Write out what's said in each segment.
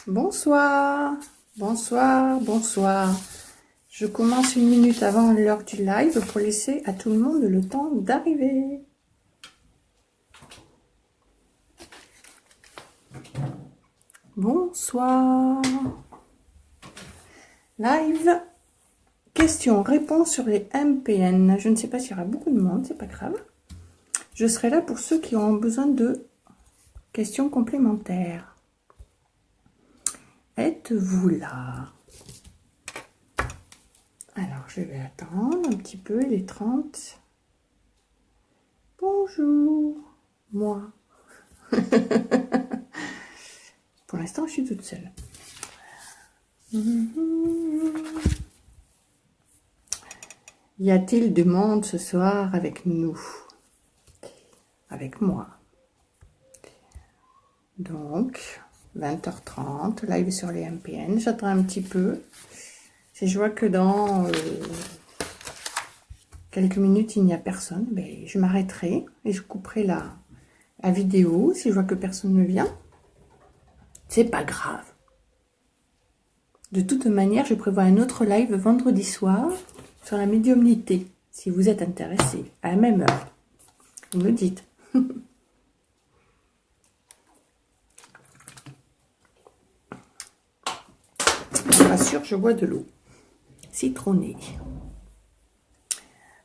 Bonsoir, bonsoir, bonsoir. Je commence une minute avant l'heure du live pour laisser à tout le monde le temps d'arriver. Bonsoir. Live. Questions-réponses sur les MPN. Je ne sais pas s'il y aura beaucoup de monde, c'est pas grave. Je serai là pour ceux qui ont besoin de questions complémentaires. Êtes-vous là? Alors, je vais attendre un petit peu, il est 30. Bonjour, moi. Pour l'instant, je suis toute seule. Y a-t-il du monde ce soir avec nous? Avec moi. Donc, 20h30, live sur les MPN. J'attends un petit peu. Si je vois que dans quelques minutes, il n'y a personne, ben, je m'arrêterai et je couperai la vidéo. Si je vois que personne ne vient, c'est pas grave. De toute manière, je prévois un autre live vendredi soir sur la médiumnité. Si vous êtes intéressé, à la même heure, vous me dites. Je vous rassure, je bois de l'eau citronnée.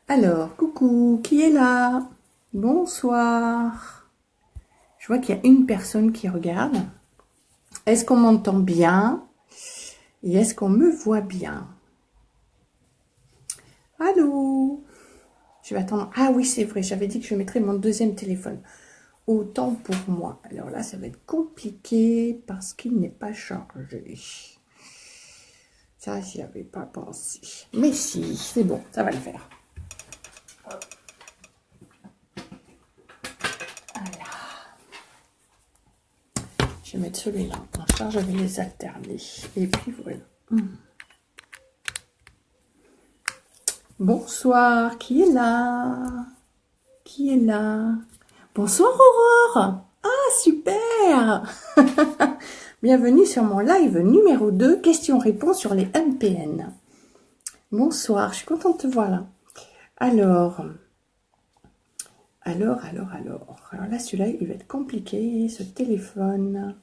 Alors, coucou, qui est là? Bonsoir. Je vois qu'il y a une personne qui regarde. Est-ce qu'on m'entend bien? Et est-ce qu'on me voit bien? Allô? Je vais attendre. Ah oui, c'est vrai, j'avais dit que je mettrais mon deuxième téléphone. Autant pour moi. Alors là, ça va être compliqué parce qu'il n'est pas chargé. Ça, j'y avais pas pensé. Mais si, c'est bon, ça va le faire. Voilà. Je vais mettre celui-là en charge, je vais les alterner. Et puis voilà. Bonsoir, qui est là? Qui est là? Bonsoir Aurore. Ah, super. Bienvenue sur mon live numéro 2, questions-réponses sur les MPN. Bonsoir, je suis contente de te voir là. Alors là, celui-là, il va être compliqué, ce téléphone.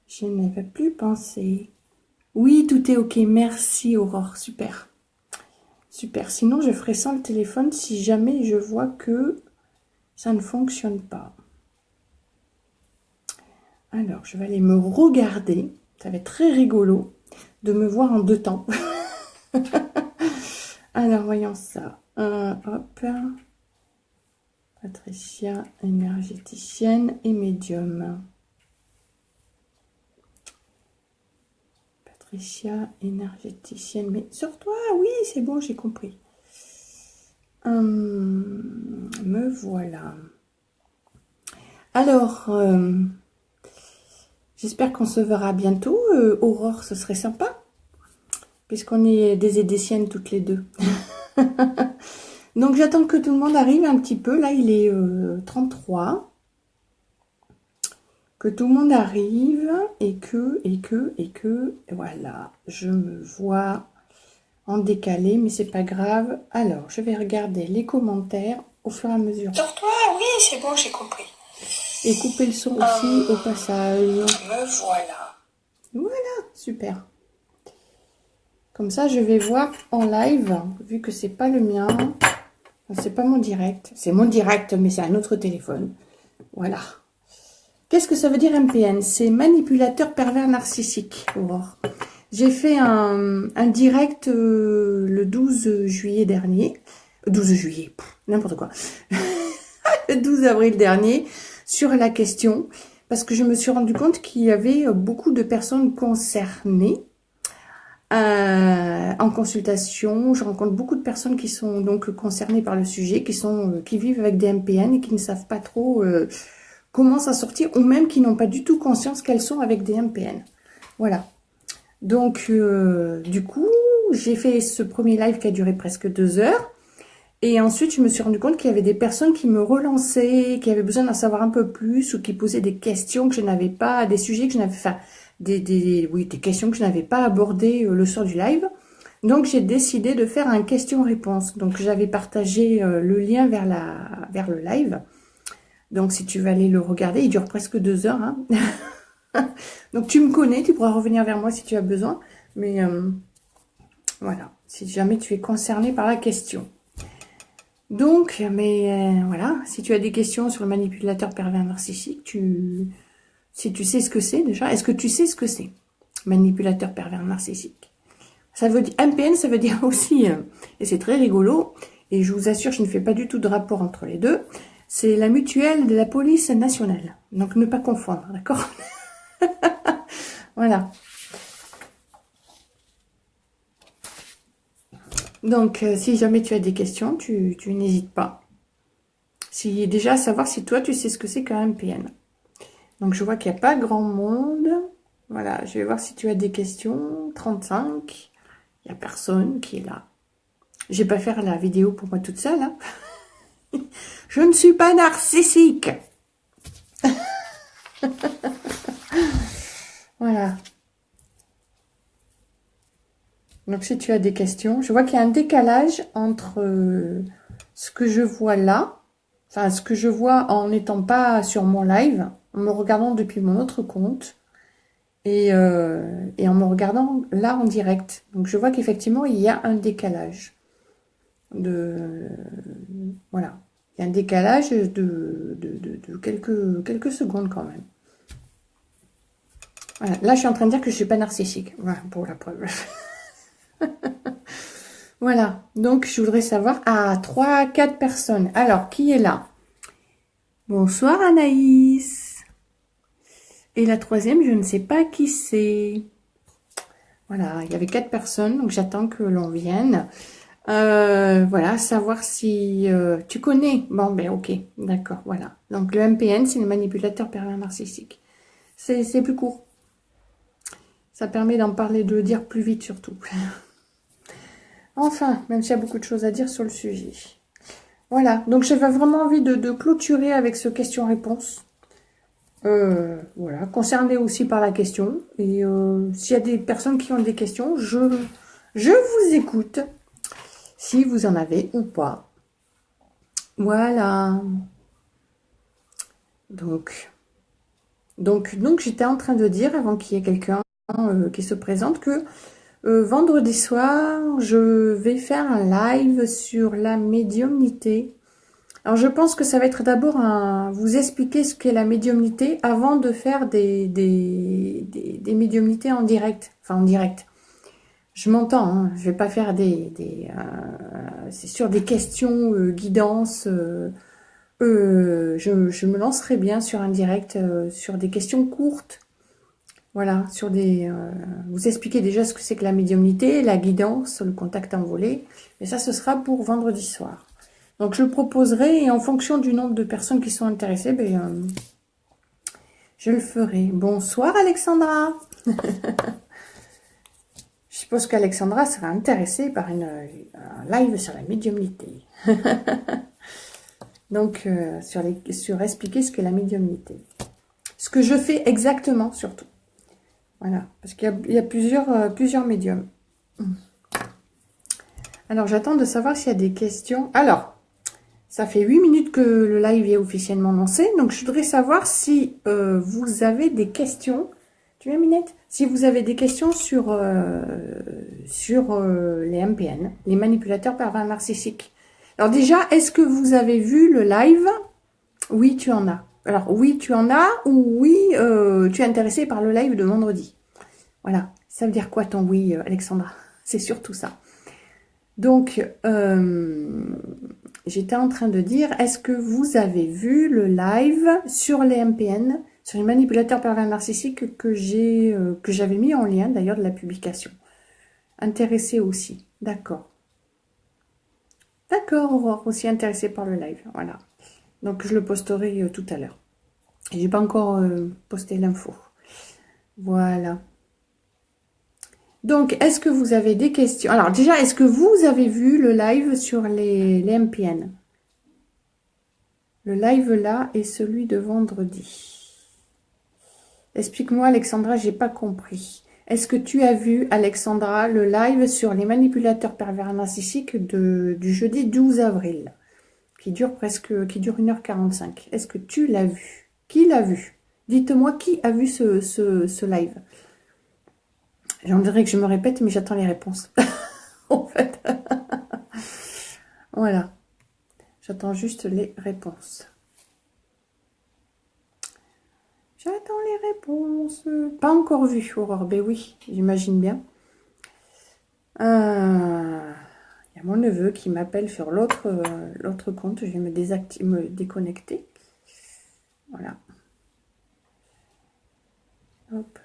Je n'avais plus pensé. Oui, tout est ok, merci Aurore, super. Super, sinon je ferai sans le téléphone si jamais je vois que ça ne fonctionne pas. Alors, je vais aller me regarder. Ça va être très rigolo de me voir en deux temps. Alors, voyons ça. Hop. Patricia, énergéticienne et médium. Patricia, énergéticienne. Mais sur toi, oui, c'est bon, j'ai compris. Me voilà. Alors, j'espère qu'on se verra bientôt. Aurore, ce serait sympa. Puisqu'on est des édéciennes toutes les deux. Donc, j'attends que tout le monde arrive un petit peu. Là, il est 33. Que tout le monde arrive et que, voilà, je me vois en décalé, mais c'est pas grave. Alors, je vais regarder les commentaires au fur et à mesure. Sur toi, oui, c'est bon, j'ai compris. Et couper le son aussi au passage. Me voilà. Voilà, super. Comme ça, je vais voir en live, vu que c'est pas le mien. C'est pas mon direct. C'est mon direct, mais c'est un autre téléphone. Voilà. Qu'est-ce que ça veut dire MPN? C'est manipulateur pervers narcissique, Aurore. J'ai fait un direct le 12 juillet dernier. 12 juillet, n'importe quoi. Le 12 avril dernier, sur la question. Parce que je me suis rendu compte qu'il y avait beaucoup de personnes concernées en consultation. Je rencontre beaucoup de personnes qui sont donc concernées par le sujet, qui vivent avec des MPN et qui ne savent pas trop comment s'en sortir, ou même qui n'ont pas du tout conscience qu'elles sont avec des MPN. Voilà. Donc, du coup, j'ai fait ce premier live qui a duré presque 2 heures. Et ensuite, je me suis rendu compte qu'il y avait des personnes qui me relançaient, qui avaient besoin d'en savoir un peu plus, ou qui posaient des questions que je n'avais pas, des sujets que je n'avais, enfin, oui, des questions que je n'avais pas abordées le soir du live. Donc, j'ai décidé de faire un question-réponse. Donc, j'avais partagé le lien vers le live. Donc, si tu veux aller le regarder, il dure presque 2 heures. Hein. Donc, tu me connais, tu pourras revenir vers moi si tu as besoin. Mais voilà, si jamais tu es concerné par la question. Donc, voilà, si tu as des questions sur le manipulateur pervers narcissique, si tu sais ce que c'est déjà, est-ce que tu sais ce que c'est, manipulateur pervers narcissique? Ça veut dire, MPN, ça veut dire aussi, et c'est très rigolo, et je vous assure, je ne fais pas du tout de rapport entre les deux, c'est la mutuelle de la police nationale. Donc, ne pas confondre, d'accord? Voilà. Donc, si jamais tu as des questions, tu n'hésites pas. Si, déjà, savoir si toi, tu sais ce que c'est qu'un MPN. Donc, je vois qu'il n'y a pas grand monde. Voilà, je vais voir si tu as des questions. 35. Il n'y a personne qui est là. Je vais pas faire la vidéo pour moi toute seule. Hein. Je ne suis pas narcissique. Voilà. Donc, si tu as des questions, je vois qu'il y a un décalage entre ce que je vois là, enfin, ce que je vois en n'étant pas sur mon live, en me regardant depuis mon autre compte, et en me regardant là en direct. Donc, je vois qu'effectivement, il y a un décalage. Voilà. Il y a un décalage de quelques secondes quand même. Voilà. Là, je suis en train de dire que je ne suis pas narcissique. Voilà, pour la preuve. Voilà. Donc, je voudrais savoir... Ah, 3, 4 personnes. Alors, qui est là? Bonsoir, Anaïs. Et la troisième, je ne sais pas qui c'est. Voilà, il y avait 4 personnes, donc j'attends que l'on vienne. Voilà, savoir si tu connais. Bon, ben ok, d'accord, voilà. Donc, le MPN, c'est le manipulateur pervers narcissique. C'est plus court. Ça permet d'en parler, de le dire plus vite surtout. Enfin, même s'il y a beaucoup de choses à dire sur le sujet. Voilà, donc j'avais vraiment envie de clôturer avec ce question-réponse. Voilà, concerné aussi par la question. Et s'il y a des personnes qui ont des questions, je vous écoute. Si vous en avez ou pas. Voilà. Donc j'étais en train de dire, avant qu'il y ait quelqu'un qui se présente, que vendredi soir, je vais faire un live sur la médiumnité. Alors, je pense que ça va être d'abord vous expliquer ce qu'est la médiumnité avant de faire des médiumnités en direct. Enfin, en direct. Je m'entends, hein, je vais pas faire c'est sur des questions guidance. Je me lancerai bien sur un direct, sur des questions courtes. Voilà, sur vous expliquer déjà ce que c'est que la médiumnité, la guidance, le contact envolé. Mais ça, ce sera pour vendredi soir. Donc, je le proposerai et en fonction du nombre de personnes qui sont intéressées, je le ferai. Bonsoir, Alexandra. Je suppose qu'Alexandra sera intéressée par un live sur la médiumnité. Donc, sur expliquer ce qu'est la médiumnité. Ce que je fais exactement, surtout. Voilà, parce qu'il y a plusieurs médiums. Alors, j'attends de savoir s'il y a des questions. Alors, ça fait 8 minutes que le live est officiellement lancé. Donc, je voudrais savoir si vous avez des questions. Tu viens, Minette? Si vous avez des questions sur les MPN, les manipulateurs pervers narcissiques. Alors déjà, est-ce que vous avez vu le live? Oui, tu en as. Alors, oui, tu en as ou oui, tu es intéressé par le live de vendredi. Voilà. Ça veut dire quoi ton oui, Alexandra? C'est surtout ça. Donc, j'étais en train de dire, est-ce que vous avez vu le live sur les MPN, sur les manipulateurs pervers narcissiques que j'avais mis en lien d'ailleurs de la publication? Intéressé aussi. D'accord. D'accord, Aurore, aussi intéressée par le live. Voilà. Donc, je le posterai tout à l'heure. J'ai pas encore posté l'info. Voilà. Donc, est-ce que vous avez des questions? Alors déjà, est-ce que vous avez vu le live sur les MPN? Le live là est celui de vendredi. Explique-moi, Alexandra, j'ai pas compris. Est-ce que tu as vu, Alexandra, le live sur les manipulateurs pervers narcissiques du jeudi 12 avril, qui dure 1h45? Est-ce que tu l'as vu? Qui l'a vu? Dites-moi qui a vu ce live. J'en dirais que je me répète, mais j'attends les réponses. En fait. Voilà. J'attends juste les réponses. J'attends les réponses. Pas encore vu, Aurore. Ben oui, j'imagine bien. Il y a mon neveu qui m'appelle sur l'autre compte. Je vais me déconnecter. Voilà. Hop.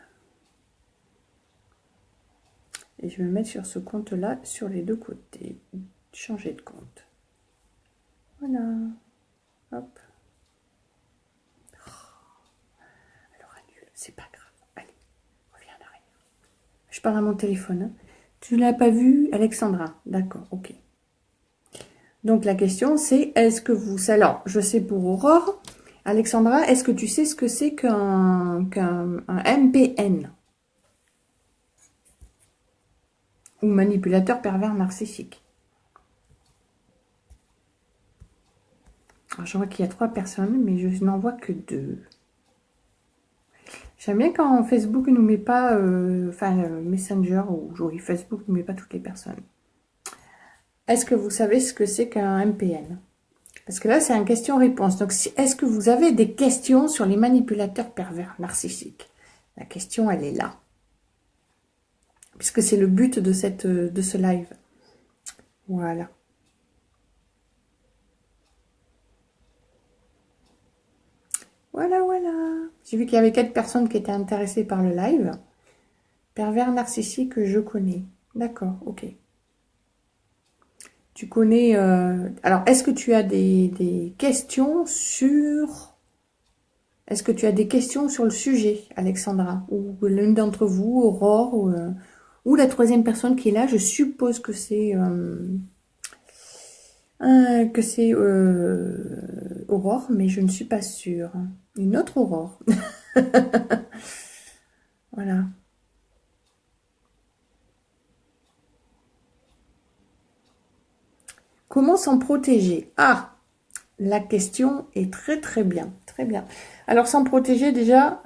Et je vais me mettre sur ce compte-là, sur les deux côtés. Changer de compte. Voilà. Hop. Alors annule, c'est pas grave. Allez, reviens en arrière. Je parle à mon téléphone. Hein. Tu ne l'as pas vu, Alexandra? D'accord, ok. Donc la question c'est, est-ce que vous... Alors, je sais pour Aurore. Alexandra, est-ce que tu sais ce que c'est qu'un MPN? Ou manipulateur pervers narcissique? Alors, je vois qu'il y a 3 personnes, mais je n'en vois que 2. J'aime bien quand Facebook ne nous met pas... Messenger ou oui, Facebook ne met pas toutes les personnes. Est-ce que vous savez ce que c'est qu'un MPN? Parce que là, c'est une question-réponse. Donc, est-ce que vous avez des questions sur les manipulateurs pervers narcissiques? La question, elle est là. Puisque c'est le but de ce live. Voilà. Voilà, voilà. J'ai vu qu'il y avait 4 personnes qui étaient intéressées par le live. Pervers narcissique, je connais. D'accord, ok. Tu connais... Alors, est-ce que tu as des questions sur... Est-ce que tu as des questions sur le sujet, Alexandra? Ou l'une d'entre vous, Aurore, ou la 3e personne qui est là? Je suppose que c'est... Aurore, mais je ne suis pas sûre. Une autre Aurore. Voilà. Comment s'en protéger? Ah, la question est très très bien. Très bien. Alors, s'en protéger déjà,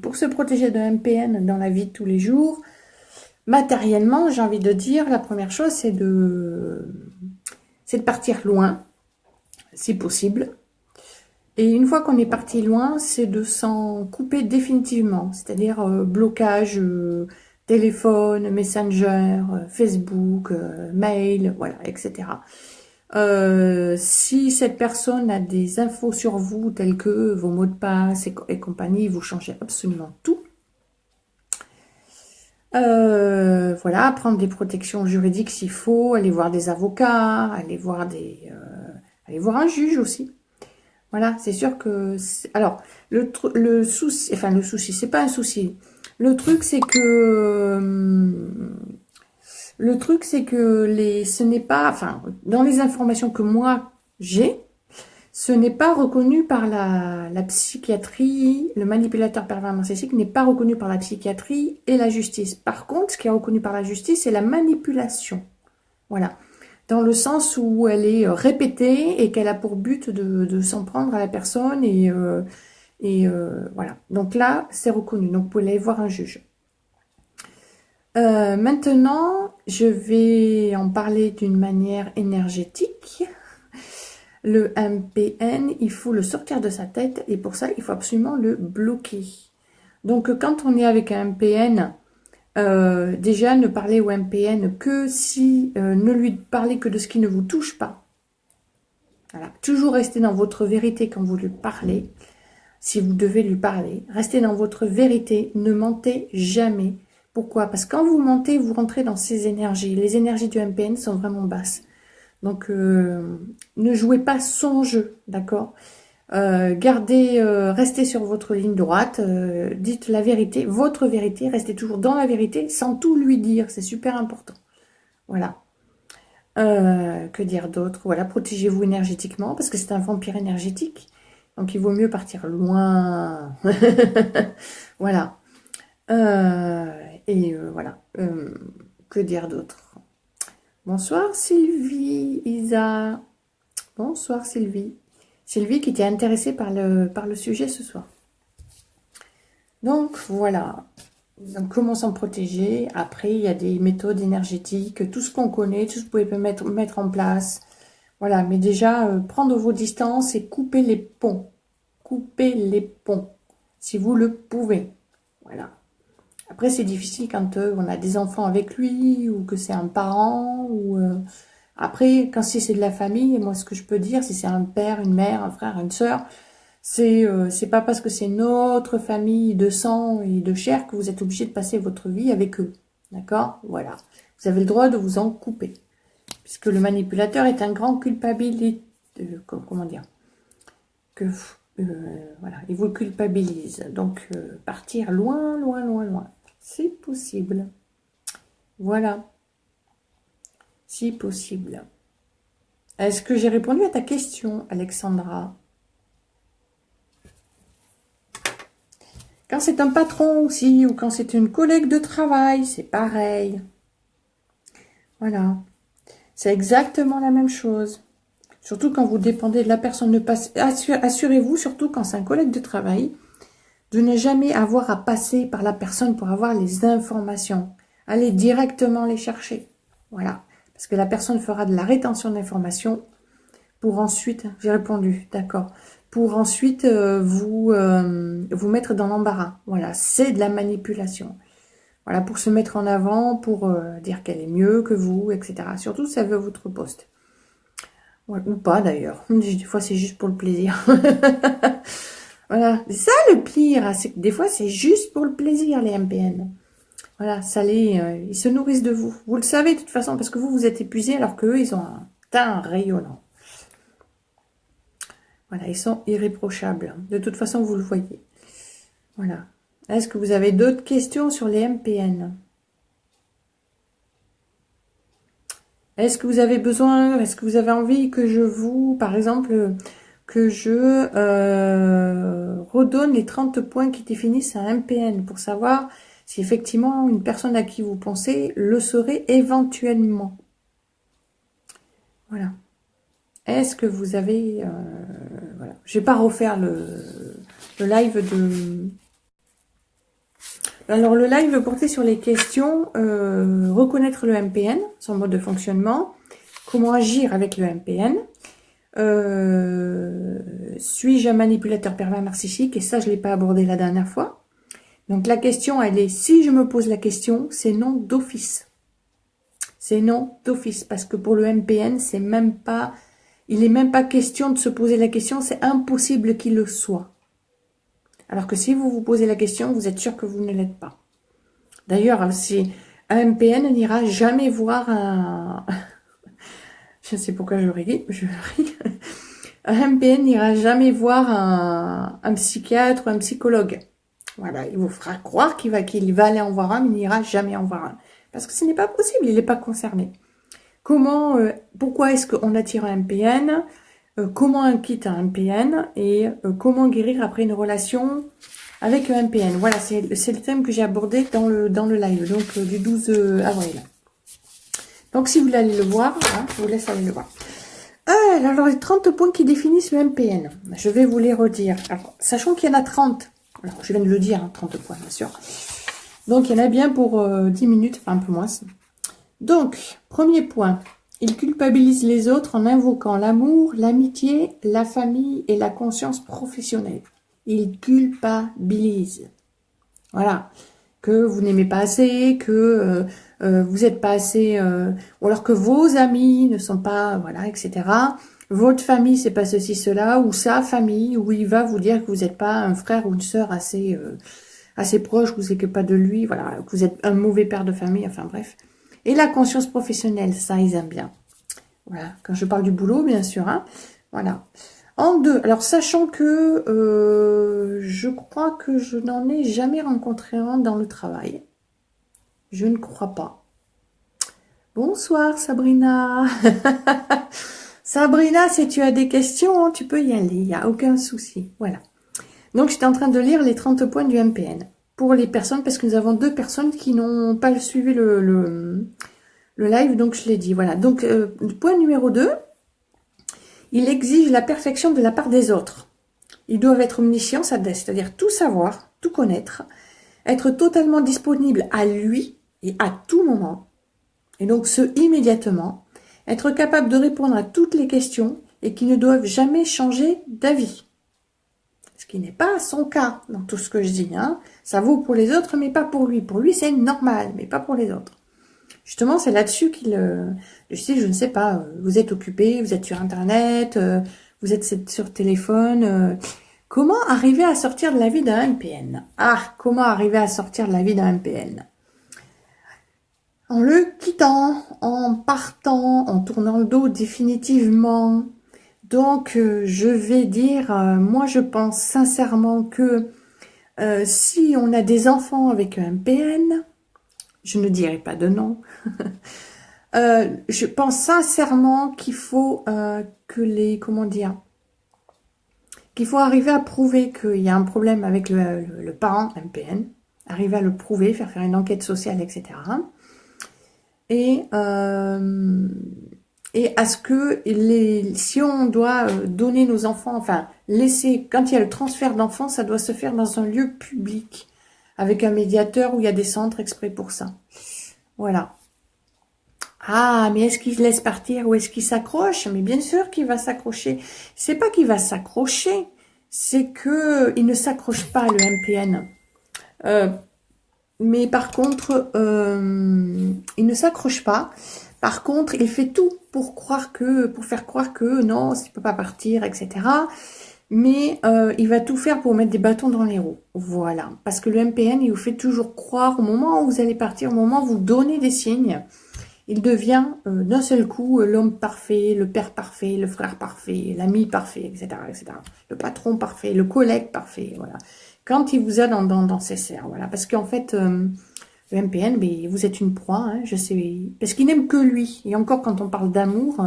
pour se protéger d'un MPN dans la vie de tous les jours, matériellement, j'ai envie de dire, la première chose, c'est de partir loin, si possible. Et une fois qu'on est parti loin, c'est de s'en couper définitivement, c'est-à-dire blocage téléphone, Messenger, Facebook, mail, voilà, etc. Si cette personne a des infos sur vous, telles que vos mots de passe et compagnie, vous changez absolument tout. Voilà, prendre des protections juridiques s'il faut, aller voir des avocats, aller voir un juge aussi. Voilà, c'est sûr que... Alors, le souci... Enfin, le souci, c'est pas un souci. Le truc, c'est que... ce n'est pas... Enfin, dans les informations que moi, j'ai, ce n'est pas reconnu par la psychiatrie. Le manipulateur pervers narcissique n'est pas reconnu par la psychiatrie et la justice. Par contre, ce qui est reconnu par la justice, c'est la manipulation. Voilà. Dans le sens où elle est répétée et qu'elle a pour but de s'en prendre à la personne. Et voilà. Donc là, c'est reconnu. Donc, vous pouvez aller voir un juge. Maintenant, je vais en parler d'une manière énergétique. Le MPN, il faut le sortir de sa tête et pour ça, il faut absolument le bloquer. Donc, quand on est avec un MPN... déjà, ne parlez au MPN que si... ne lui parlez que de ce qui ne vous touche pas. Voilà. Toujours rester dans votre vérité quand vous lui parlez. Si vous devez lui parler, restez dans votre vérité. Ne mentez jamais. Pourquoi? Parce que quand vous mentez, vous rentrez dans ces énergies. Les énergies du MPN sont vraiment basses. Donc, ne jouez pas son jeu, d'accord? Gardez, restez sur votre ligne droite, dites la vérité, votre vérité, restez toujours dans la vérité sans tout lui dire, c'est super important. Voilà. Que dire d'autre? Voilà, protégez-vous énergétiquement parce que c'est un vampire énergétique. Donc il vaut mieux partir loin. Voilà. Voilà. Que dire d'autre? Bonsoir Sylvie, Isa. Bonsoir Sylvie. Sylvie qui était intéressée par le sujet ce soir. Donc voilà. Donc comment s'en protéger? Après, il y a des méthodes énergétiques, tout ce qu'on connaît, tout ce que vous pouvez mettre en place. Voilà, mais déjà, prendre vos distances et couper les ponts. Coupez les ponts, si vous le pouvez. Voilà. Après, c'est difficile quand on a des enfants avec lui, ou que c'est un parent, ou... Après, quand c'est de la famille, moi, ce que je peux dire, si c'est un père, une mère, un frère, une sœur, c'est pas parce que c'est notre famille de sang et de chair que vous êtes obligé de passer votre vie avec eux. D'accord? Voilà. Vous avez le droit de vous en couper. Puisque le manipulateur est un grand culpabilité. Comment dire? Voilà, il vous culpabilise. Donc, partir loin, loin, loin, loin. C'est possible. Voilà. Si possible. Est-ce que j'ai répondu à ta question, Alexandra? Quand c'est un patron aussi, ou quand c'est une collègue de travail, c'est pareil. Voilà. C'est exactement la même chose. Surtout quand vous dépendez de la personne. Assurez-vous, surtout quand c'est un collègue de travail, de ne jamais avoir à passer par la personne pour avoir les informations. Allez directement les chercher. Voilà. Parce que la personne fera de la rétention d'informations pour ensuite, j'ai répondu, d'accord, pour ensuite vous mettre dans l'embarras. Voilà, c'est de la manipulation. Voilà, pour se mettre en avant, pour dire qu'elle est mieux que vous, etc. Surtout si elle veut votre poste. Ouais, ou pas d'ailleurs. Des fois, c'est juste pour le plaisir. Voilà, c'est ça le pire, c'est que des fois, c'est juste pour le plaisir, les MPN. Voilà, ça ils se nourrissent de vous. Vous le savez de toute façon, parce que vous êtes épuisé, alors qu'eux, ils ont un teint rayonnant. Voilà, ils sont irréprochables. De toute façon, vous le voyez. Voilà. Est-ce que vous avez d'autres questions sur les MPN? Est-ce que vous avez besoin, est-ce que vous avez envie que je vous, par exemple, que je redonne les 30 points qui définissent un MPN pour savoir si effectivement une personne à qui vous pensez le serait éventuellement? Voilà. Est-ce que vous avez... voilà. Je vais pas refaire le live de... Alors, le live portait sur les questions, reconnaître le MPN, son mode de fonctionnement, comment agir avec le MPN, suis-je un manipulateur pervers narcissique, et ça, je ne l'ai pas abordé la dernière fois. Donc, la question, elle est, si je me pose la question, c'est non d'office. C'est non d'office, parce que pour le MPN, c'est même pas, il n'est même pas question de se poser la question, c'est impossible qu'il le soit. Alors que si vous vous posez la question, vous êtes sûr que vous ne l'êtes pas. D'ailleurs, si un MPN n'ira jamais voir un... Je sais pourquoi je ris. Un MPN n'ira jamais voir un psychiatre ou un psychologue. Voilà, il vous fera croire qu'il va aller en voir un, mais il n'ira jamais en voir un. Parce que ce n'est pas possible, il n'est pas concerné. Comment, pourquoi est-ce qu'on attire un MPN? Comment on quitte un MPN? Et comment guérir après une relation avec un MPN? Voilà, c'est le thème que j'ai abordé dans le live, donc du 12 avril. Donc si vous voulez aller le voir, hein, je vous laisse aller le voir. Alors les 30 points qui définissent le MPN, je vais vous les redire. Alors, sachant qu'il y en a 30, alors je viens de le dire, hein, 30 points bien sûr. Donc il y en a bien pour 10 minutes, enfin un peu moins. Donc, premier point, il culpabilise les autres en invoquant l'amour, l'amitié, la famille et la conscience professionnelle. Il culpabilise. Voilà. Que vous n'aimez pas assez, que vous n'êtes pas assez... ou alors que vos amis ne sont pas... Voilà, etc. Votre famille, c'est pas ceci, cela. Ou sa famille, où il va vous dire que vous n'êtes pas un frère ou une sœur assez proche, que vous n'êtes pas de lui. Voilà, que vous êtes un mauvais père de famille. Enfin, bref. Et la conscience professionnelle, ça, ils aiment bien. Voilà, quand je parle du boulot, bien sûr. Hein, voilà. En deux. Alors, sachant que je crois que je n'en ai jamais rencontré un dans le travail. Je ne crois pas. Bonsoir Sabrina. Sabrina, si tu as des questions, tu peux y aller, il n'y a aucun souci. Voilà. Donc, j'étais en train de lire les 30 points du MPN. Pour les personnes, parce que nous avons 2 personnes qui n'ont pas suivi le live, donc je l'ai dit. Voilà. Donc, point numéro 2, il exige la perfection de la part des autres. Ils doivent être omniscients, c'est-à-dire tout savoir, tout connaître, être totalement disponible à lui et à tout moment. Et donc, ce immédiatement, être capable de répondre à toutes les questions et qui ne doivent jamais changer d'avis. Ce qui n'est pas son cas dans tout ce que je dis. Hein. Ça vaut pour les autres, mais pas pour lui. Pour lui, c'est normal, mais pas pour les autres. Justement, c'est là-dessus qu'il... je ne sais pas, vous êtes occupé, vous êtes sur Internet, vous êtes sur téléphone. Comment arriver à sortir de la vie d'un MPN? Ah, comment arriver à sortir de la vie d'un MPN? En le quittant, en partant, en tournant le dos définitivement. Donc, je vais dire, moi je pense sincèrement que si on a des enfants avec un MPN, je ne dirai pas de nom, je pense sincèrement qu'il faut qu'il faut arriver à prouver qu'il y a un problème avec le parent MPN, arriver à le prouver, faire une enquête sociale, etc. Et à ce que si on doit donner nos enfants, enfin laisser, quand il y a le transfert d'enfants, ça doit se faire dans un lieu public, avec un médiateur où il y a des centres exprès pour ça. Voilà. Ah, mais est-ce qu'il laisse partir ou est-ce qu'il s'accroche? Mais bien sûr qu'il va s'accrocher. C'est pas qu'il va s'accrocher, c'est que il ne s'accroche pas, le MPN. Mais par contre, il ne s'accroche pas. Par contre, il fait tout pour faire croire que non, il ne peut pas partir, etc. Mais il va tout faire pour mettre des bâtons dans les roues. Voilà. Parce que le MPN, il vous fait toujours croire au moment où vous allez partir, au moment où vous donnez des signes, il devient d'un seul coup l'homme parfait, le père parfait, le frère parfait, l'ami parfait, etc., etc. Le patron parfait, le collègue parfait, voilà. Quand il vous a dans ses serres, voilà. Parce qu'en fait, le MPN, mais vous êtes une proie, hein, je sais. Parce qu'il n'aime que lui. Et encore, quand on parle d'amour,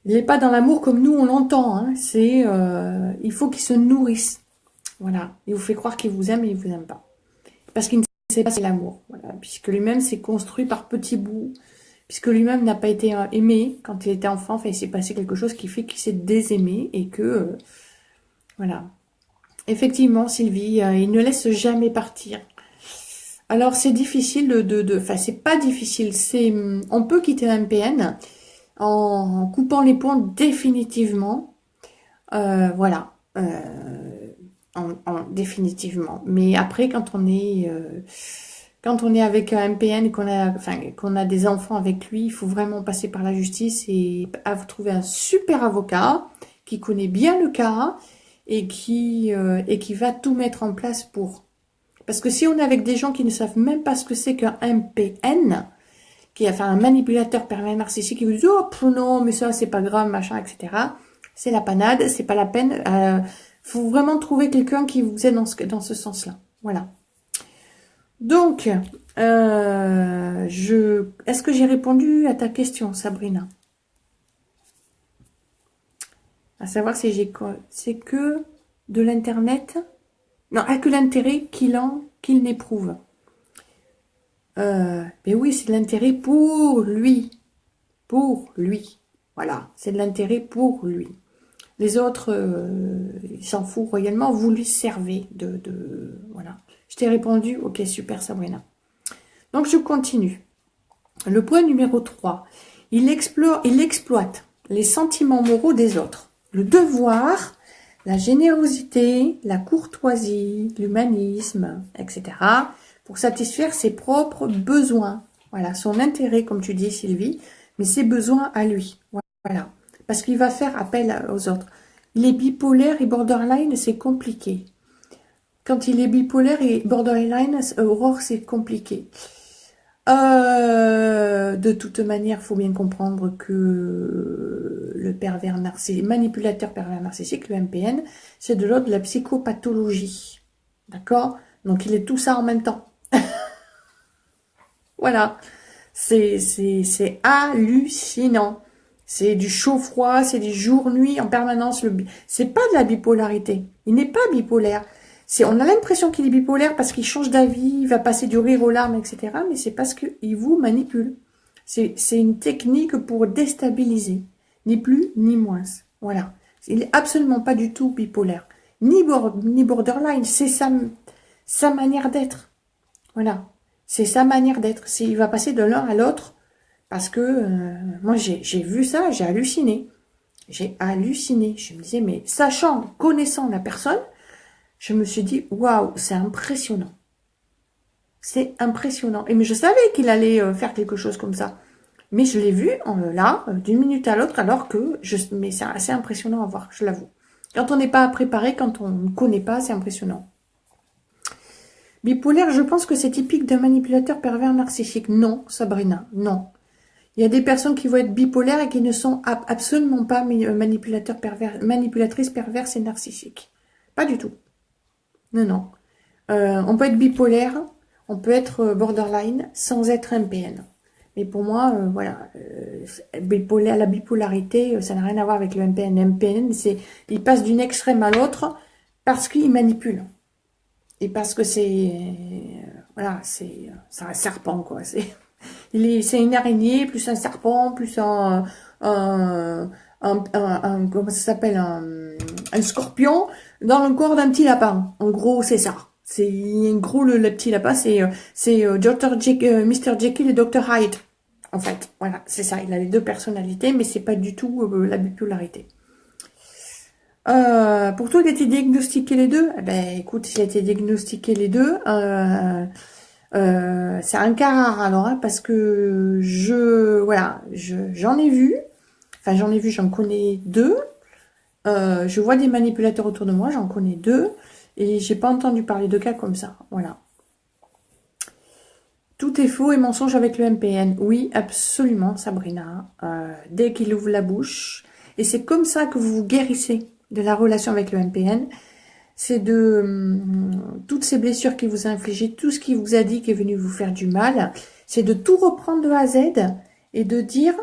il n'est pas dans l'amour comme nous, on l'entend. Hein. C'est, il faut qu'il se nourrisse. Voilà. Il vous fait croire qu'il vous aime et il ne vous aime pas. Parce qu'il ne sait pas c'est l'amour. Voilà. Puisque lui-même s'est construit par petits bouts. Puisque lui-même n'a pas été aimé quand il était enfant. Enfin, il s'est passé quelque chose qui fait qu'il s'est désaimé et que... voilà. Effectivement, Sylvie, il ne laisse jamais partir. Alors, c'est difficile enfin, c'est pas difficile. On peut quitter un MPN en coupant les ponts définitivement. Voilà. Définitivement. Mais après, quand on est avec un MPN et qu'on a des enfants avec lui, il faut vraiment passer par la justice et trouver un super avocat qui connaît bien le cas et qui va tout mettre en place pour. Parce que si on est avec des gens qui ne savent même pas ce que c'est qu'un MPN, un manipulateur pervers narcissique, qui vous dit « Oh, non, mais ça, c'est pas grave, machin, etc. » C'est la panade, c'est pas la peine. Faut vraiment trouver quelqu'un qui vous aide dans ce sens-là. Voilà. Donc, est-ce que j'ai répondu à ta question, Sabrina? À savoir si c'est que de l'Internet. Non, que l'intérêt qu'il n'éprouve. Mais oui, c'est de l'intérêt pour lui. Pour lui. Voilà, c'est de l'intérêt pour lui. Les autres, il s'en fout royalement. Vous lui servez voilà. Je t'ai répondu. Ok, super, Sabrina. Donc, je continue. Le point numéro 3. Il exploite les sentiments moraux des autres. Le devoir, la générosité, la courtoisie, l'humanisme, etc. pour satisfaire ses propres besoins. Voilà, son intérêt, comme tu dis, Sylvie, mais ses besoins à lui. Voilà, parce qu'il va faire appel aux autres. Il est bipolaire et borderline, c'est compliqué. Quand il est bipolaire et borderline, Aurore, c'est compliqué. De toute manière, il faut bien comprendre que le pervers narcissique, manipulateur pervers narcissique, le MPN, c'est de l'ordre de la psychopathologie. D'accord? Donc il est tout ça en même temps. Voilà. C'est hallucinant. C'est du chaud-froid, c'est du jour-nuit en permanence. C'est pas de la bipolarité. Il n'est pas bipolaire. On a l'impression qu'il est bipolaire parce qu'il change d'avis, il va passer du rire aux larmes, etc. Mais c'est parce qu'il vous manipule. C'est une technique pour déstabiliser. Ni plus, ni moins. Voilà. Il n'est absolument pas du tout bipolaire. Ni borderline. C'est sa manière d'être. Voilà. C'est sa manière d'être. Il va passer de l'un à l'autre. Parce que moi, j'ai vu ça, j'ai halluciné. J'ai halluciné. Je me disais, mais sachant, connaissant la personne, je me suis dit, waouh, c'est impressionnant. C'est impressionnant. Mais je savais qu'il allait faire quelque chose comme ça. Mais je l'ai vu là, d'une minute à l'autre, alors que mais c'est assez impressionnant à voir, je l'avoue. Quand on n'est pas préparé, quand on ne connaît pas, c'est impressionnant. Bipolaire, je pense que c'est typique d'un manipulateur pervers narcissique. Non, Sabrina, non. Il y a des personnes qui vont être bipolaires et qui ne sont absolument pas manipulatrices perverses et narcissiques. Pas du tout. Non, non. On peut être bipolaire, on peut être borderline sans être MPN. Mais pour moi, voilà, la bipolarité, ça n'a rien à voir avec le MPN. MPN, il passe d'une extrême à l'autre parce qu'il manipule. Et parce que voilà, c'est un serpent, quoi. C'est une araignée, plus un serpent, plus comment ça s'appelle, un scorpion dans le corps d'un petit lapin. En gros, c'est ça. En gros, le petit lapin, c'est Mr. Jekyll et Dr. Hyde. En fait, voilà, c'est ça. Il a les deux personnalités, mais c'est pas du tout la bipolarité. Pour toi, il a été diagnostiqué les deux? Eh ben, écoute, il a été diagnostiqué les deux. C'est un cas rare alors, hein, parce que j'en ai vu. Enfin, j'en connais deux. Je vois des manipulateurs autour de moi, j'en connais deux. Et j'ai pas entendu parler de cas comme ça. Voilà. Tout est faux et mensonge avec le MPN. Oui, absolument, Sabrina. Dès qu'il ouvre la bouche. Et c'est comme ça que vous vous guérissez de la relation avec le MPN. C'est de toutes ces blessures qu'il vous a infligées, tout ce qu'il vous a dit qui est venu vous faire du mal. C'est de tout reprendre de A à Z et de dire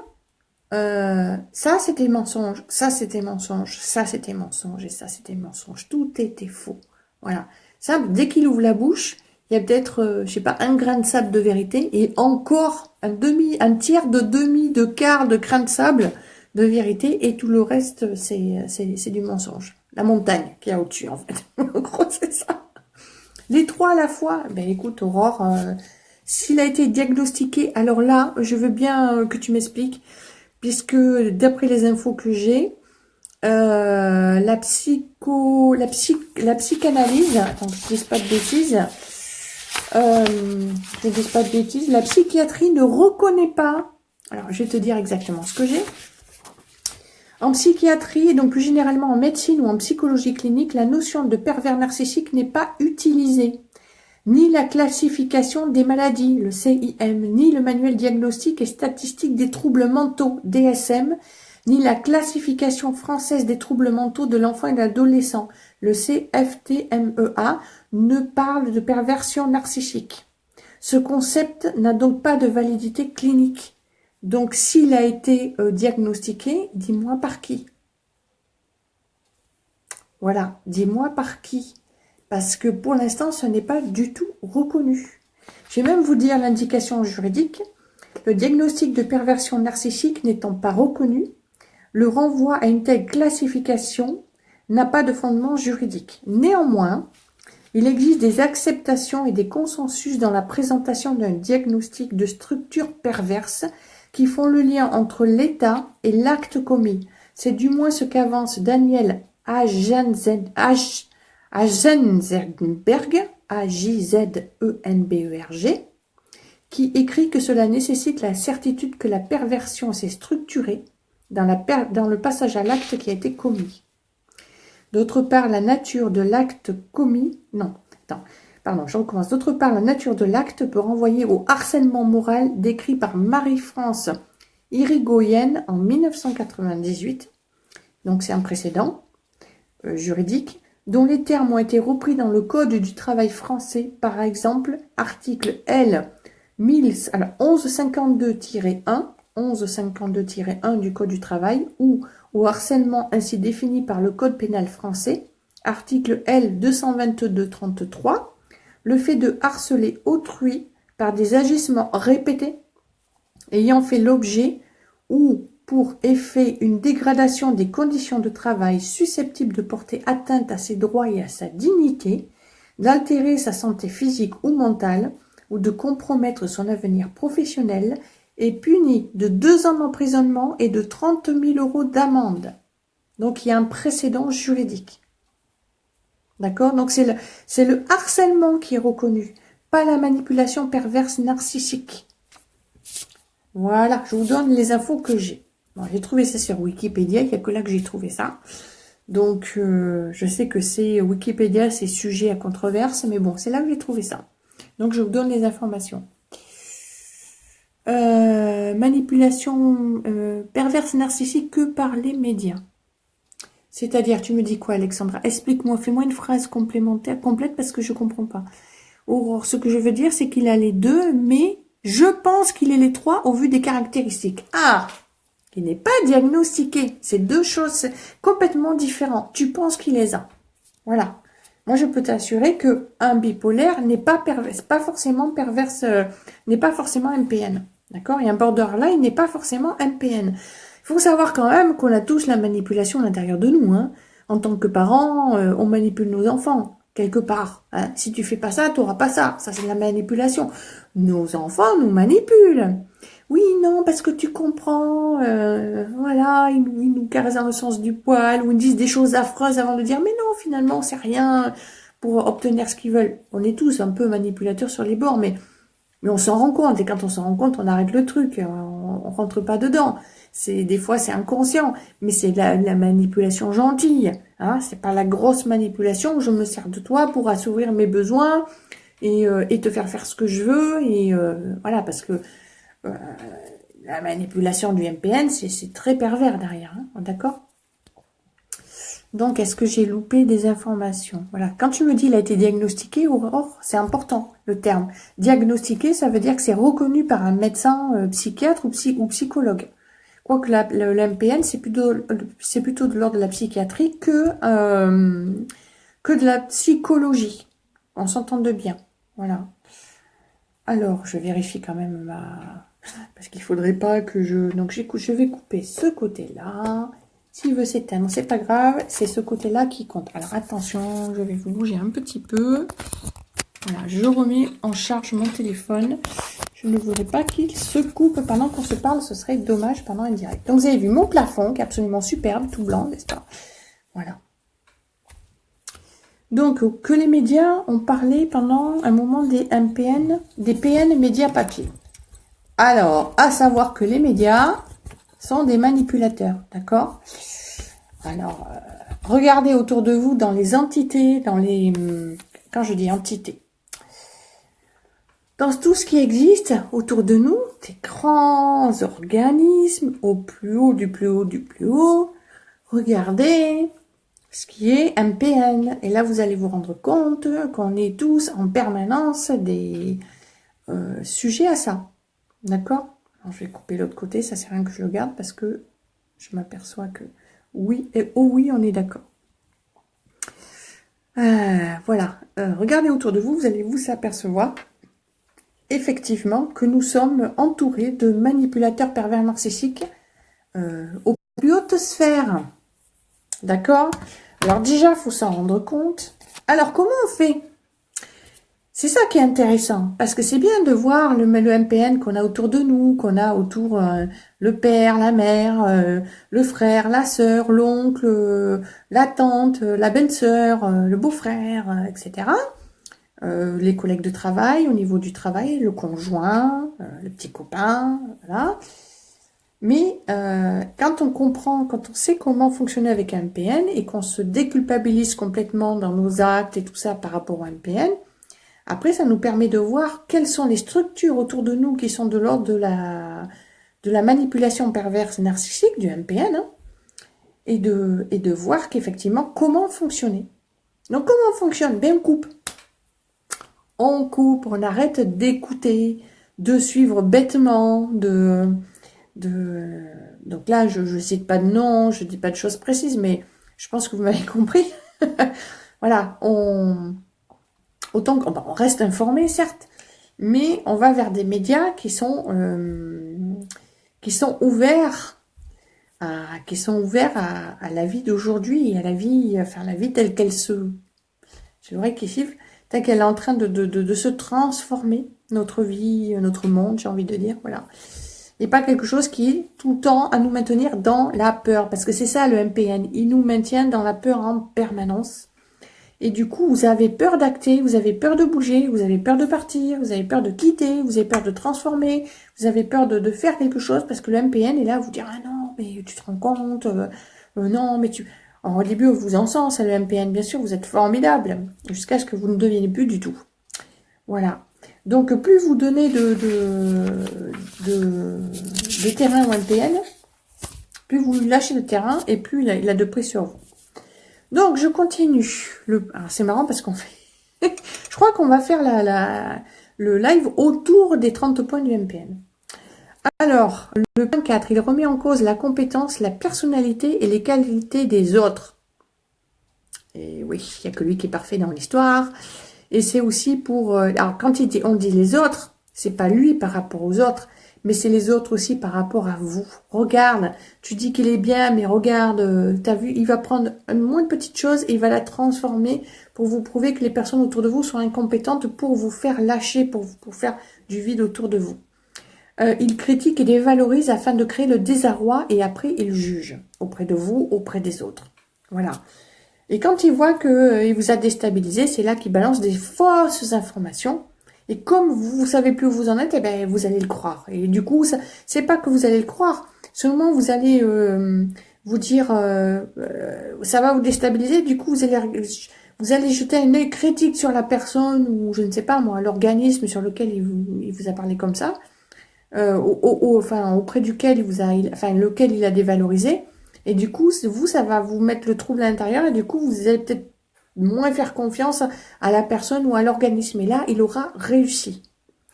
ça c'était mensonge, ça c'était mensonge, ça c'était mensonge et ça c'était mensonge. Tout était faux. Voilà. Ça, dès qu'il ouvre la bouche, il y a peut-être, je sais pas, un grain de sable de vérité et encore un tiers de quart de grain de sable de vérité et tout le reste, c'est du mensonge. La montagne qu'il y a au-dessus, en fait. En gros, c'est ça. Les trois à la fois. Ben écoute, Aurore, s'il a été diagnostiqué, alors là, je veux bien que tu m'expliques, puisque d'après les infos que j'ai, la psychanalyse, attends que je dise pas de bêtises, la psychiatrie ne reconnaît pas, alors je vais te dire exactement ce que j'ai. En psychiatrie, et donc plus généralement en médecine ou en psychologie clinique, la notion de pervers narcissique n'est pas utilisée. Ni la classification des maladies, le CIM, ni le manuel diagnostique et statistique des troubles mentaux, DSM, ni la classification française des troubles mentaux de l'enfant et de l'adolescent, le CFTMEA, ne parle de perversion narcissique. Ce concept n'a donc pas de validité clinique. Donc, s'il a été diagnostiqué, dis-moi par qui. Voilà, dis-moi par qui. Parce que pour l'instant, ce n'est pas du tout reconnu. Je vais même vous dire l'indication juridique. Le diagnostic de perversion narcissique n'étant pas reconnu, le renvoi à une telle classification n'a pas de fondement juridique. Néanmoins, il existe des acceptations et des consensus dans la présentation d'un diagnostic de structure perverse qui font le lien entre l'état et l'acte commis. C'est du moins ce qu'avance Daniel Ajenzenberg, Ajzenberg, qui écrit que cela nécessite la certitude que la perversion s'est structurée dans le passage à l'acte qui a été commis. D'autre part, la nature de l'acte commis, pardon, je recommence. D'autre part, la nature de l'acte peut renvoyer au harcèlement moral décrit par Marie-France Irigoyen en 1998. Donc, c'est un précédent juridique dont les termes ont été repris dans le Code du travail français. Par exemple, article L. 1152-1 du Code du travail ou au harcèlement ainsi défini par le Code pénal français, article L. 222-33, le fait de harceler autrui par des agissements répétés ayant fait l'objet ou pour effet une dégradation des conditions de travail susceptible de porter atteinte à ses droits et à sa dignité, d'altérer sa santé physique ou mentale, ou de compromettre son avenir professionnel, est puni de 2 ans d'emprisonnement et de 30 000 € d'amende. Donc, il y a un précédent juridique. D'accord? Donc, c'est le harcèlement qui est reconnu, pas la manipulation perverse narcissique. Voilà, je vous donne les infos que j'ai. Bon, j'ai trouvé ça sur Wikipédia, il n'y a que là que j'ai trouvé ça. Donc, je sais que c'est Wikipédia, c'est sujet à controverse, mais bon, c'est là que j'ai trouvé ça. Donc, je vous donne les informations. Manipulation perverse narcissique que par les médias. C'est-à-dire, tu me dis quoi, Alexandra? Explique-moi, fais-moi une phrase complémentaire, complète, parce que je ne comprends pas. Or, ce que je veux dire, c'est qu'il a les deux, mais je pense qu'il est les trois au vu des caractéristiques. Ah, il n'est pas diagnostiqué. C'est deux choses complètement différentes. Tu penses qu'il les a. Voilà. Moi, je peux t'assurer que un bipolaire n'est pas perverse, pas forcément perverse, n'est pas forcément MPN. D'accord? Et un borderline n'est pas forcément MPN. Il faut savoir quand même qu'on a tous la manipulation à l'intérieur de nous. Hein. En tant que parents, on manipule nos enfants, quelque part. Hein. Si tu fais pas ça, tu n'auras pas ça. Ça, c'est de la manipulation. Nos enfants nous manipulent. Oui, non, parce que tu comprends, voilà, ils nous caressent dans le sens du poil, ou ils disent des choses affreuses avant de dire, mais non, finalement, c'est rien pour obtenir ce qu'ils veulent. On est tous un peu manipulateurs sur les bords, mais on s'en rend compte, et quand on s'en rend compte, on arrête le truc, on rentre pas dedans. Des fois, c'est inconscient, mais c'est de la manipulation gentille, hein, c'est pas la grosse manipulation où je me sers de toi pour assouvir mes besoins, et te faire ce que je veux, et voilà, parce que la manipulation du MPN, c'est très pervers derrière, hein, d'accord? Donc, est-ce que j'ai loupé des informations? Voilà, quand tu me dis il a été diagnostiqué, Aurore, c'est important, le terme. Diagnostiqué, ça veut dire que c'est reconnu par un médecin psychiatre ou psychologue. Quoique le MPN, c'est plutôt de l'ordre de la psychiatrie que de la psychologie. On s'entende bien, voilà. Alors, je vérifie quand même parce qu'il faudrait pas que je... Donc, je vais couper ce côté-là. S'il veut s'éteindre, c'est pas grave. C'est ce côté-là qui compte. Alors, attention, je vais vous bouger un petit peu. Voilà, je remets en charge mon téléphone. Je ne voudrais pas qu'il se coupe pendant qu'on se parle. Ce serait dommage pendant un direct. Donc, vous avez vu mon plafond qui est absolument superbe, tout blanc, n'est-ce pas? Voilà. Donc, que les médias ont parlé pendant un moment des MPN, des PN médias papier. Alors, à savoir que les médias sont des manipulateurs, d'accord? Alors, regardez autour de vous dans les entités, quand je dis entités, dans tout ce qui existe autour de nous, des grands organismes, au plus haut, du plus haut, du plus haut, regardez ce qui est MPN. Et là, vous allez vous rendre compte qu'on est tous en permanence des sujets à ça. D'accord? Alors, je vais couper l'autre côté, ça sert à rien que je le garde parce que je m'aperçois que oui, et oh oui, on est d'accord. Voilà, regardez autour de vous, vous allez vous apercevoir effectivement que nous sommes entourés de manipulateurs pervers narcissiques aux plus hautes sphères. D'accord? Alors déjà, il faut s'en rendre compte. Alors, comment on fait? C'est ça qui est intéressant, parce que c'est bien de voir le MPN qu'on a autour de nous, qu'on a autour le père, la mère, le frère, la sœur, l'oncle, la tante, la belle-sœur, le beau-frère, etc. Les collègues de travail, au niveau du travail, le conjoint, le petit copain, voilà. Mais quand on comprend, quand on sait comment fonctionner avec un MPN et qu'on se déculpabilise complètement dans nos actes et tout ça par rapport au MPN, Après, ça nous permet de voir quelles sont les structures autour de nous qui sont de l'ordre de la manipulation perverse narcissique, du MPN, hein, et de voir qu'effectivement, comment fonctionner. Donc, comment on fonctionne? Ben, on coupe. On coupe, on arrête d'écouter, de suivre bêtement, donc là, je ne cite pas de nom, je dis pas de choses précises, mais je pense que vous m'avez compris. Voilà, autant qu'on reste informé, certes, mais on va vers des médias qui sont ouverts à la vie d'aujourd'hui et à la vie, enfin la vie telle qu'elle c'est vrai qu'il chiffre, telle qu'elle est en train de se transformer, notre vie, notre monde, j'ai envie de dire, voilà. Et pas quelque chose qui est tout le temps à nous maintenir dans la peur, parce que c'est ça le MPN, il nous maintient dans la peur en permanence. Et du coup, vous avez peur d'acter, vous avez peur de bouger, vous avez peur de partir, vous avez peur de quitter, vous avez peur de transformer, vous avez peur de faire quelque chose, parce que le MPN est là à vous dire « Ah non, mais tu te rends compte, non, mais tu... » Alors, au début, on vous encense, le MPN, bien sûr, vous êtes formidable, jusqu'à ce que vous ne deveniez plus du tout. Voilà. Donc, plus vous donnez de terrain au MPN, plus vous lâchez le terrain, et plus il a de prise sur vous. Donc, je continue. C'est marrant parce qu'on fait... je crois qu'on va faire le live autour des 30 points du MPN. Alors, le point 4, il remet en cause la compétence, la personnalité et les qualités des autres. Et oui, il n'y a que lui qui est parfait dans l'histoire. Et c'est aussi pour... alors, quand on dit les autres, c'est pas lui par rapport aux autres, mais c'est les autres aussi par rapport à vous. Regarde, tu dis qu'il est bien, mais regarde, t'as vu, il va prendre une moindre petite chose et il va la transformer pour vous prouver que les personnes autour de vous sont incompétentes, pour vous faire lâcher, pour faire du vide autour de vous. Il critique et dévalorise afin de créer le désarroi et après il juge auprès de vous, auprès des autres. Voilà. Et quand il voit qu'il vous a déstabilisé, c'est là qu'il balance des fausses informations. Et comme vous ne savez plus où vous en êtes, eh ben, vous allez le croire. Et du coup, c'est pas que vous allez le croire. Seulement, vous allez vous dire, ça va vous déstabiliser. Du coup, vous allez jeter un œil critique sur la personne ou je ne sais pas moi, l'organisme sur lequel il vous a parlé comme ça, enfin auprès duquel lequel il a dévalorisé. Et du coup, vous, ça va vous mettre le trouble à l'intérieur et du coup, vous allez peut-être moins faire confiance à la personne ou à l'organisme. Et là, il aura réussi.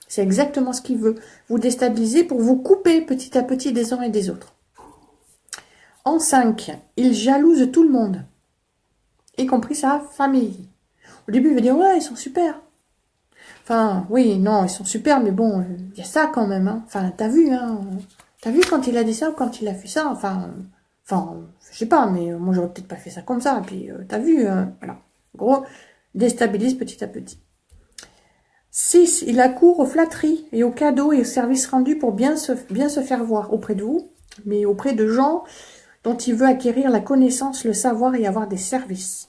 C'est exactement ce qu'il veut. Vous déstabiliser pour vous couper petit à petit des uns et des autres. En 5, il jalouse tout le monde, y compris sa famille. Au début, il va dire, ouais, ils sont super. Enfin, oui, non, ils sont super, mais bon, il y a ça quand même. Hein. Enfin, t'as vu, hein. T'as vu quand il a dit ça ou quand il a fait ça. Enfin, je sais pas, mais moi, j'aurais peut-être pas fait ça comme ça. Et puis, t'as vu, voilà. En gros, déstabilise petit à petit. 6. Il accourt aux flatteries et aux cadeaux et aux services rendus pour bien se faire voir auprès de vous, mais auprès de gens dont il veut acquérir la connaissance, le savoir et avoir des services.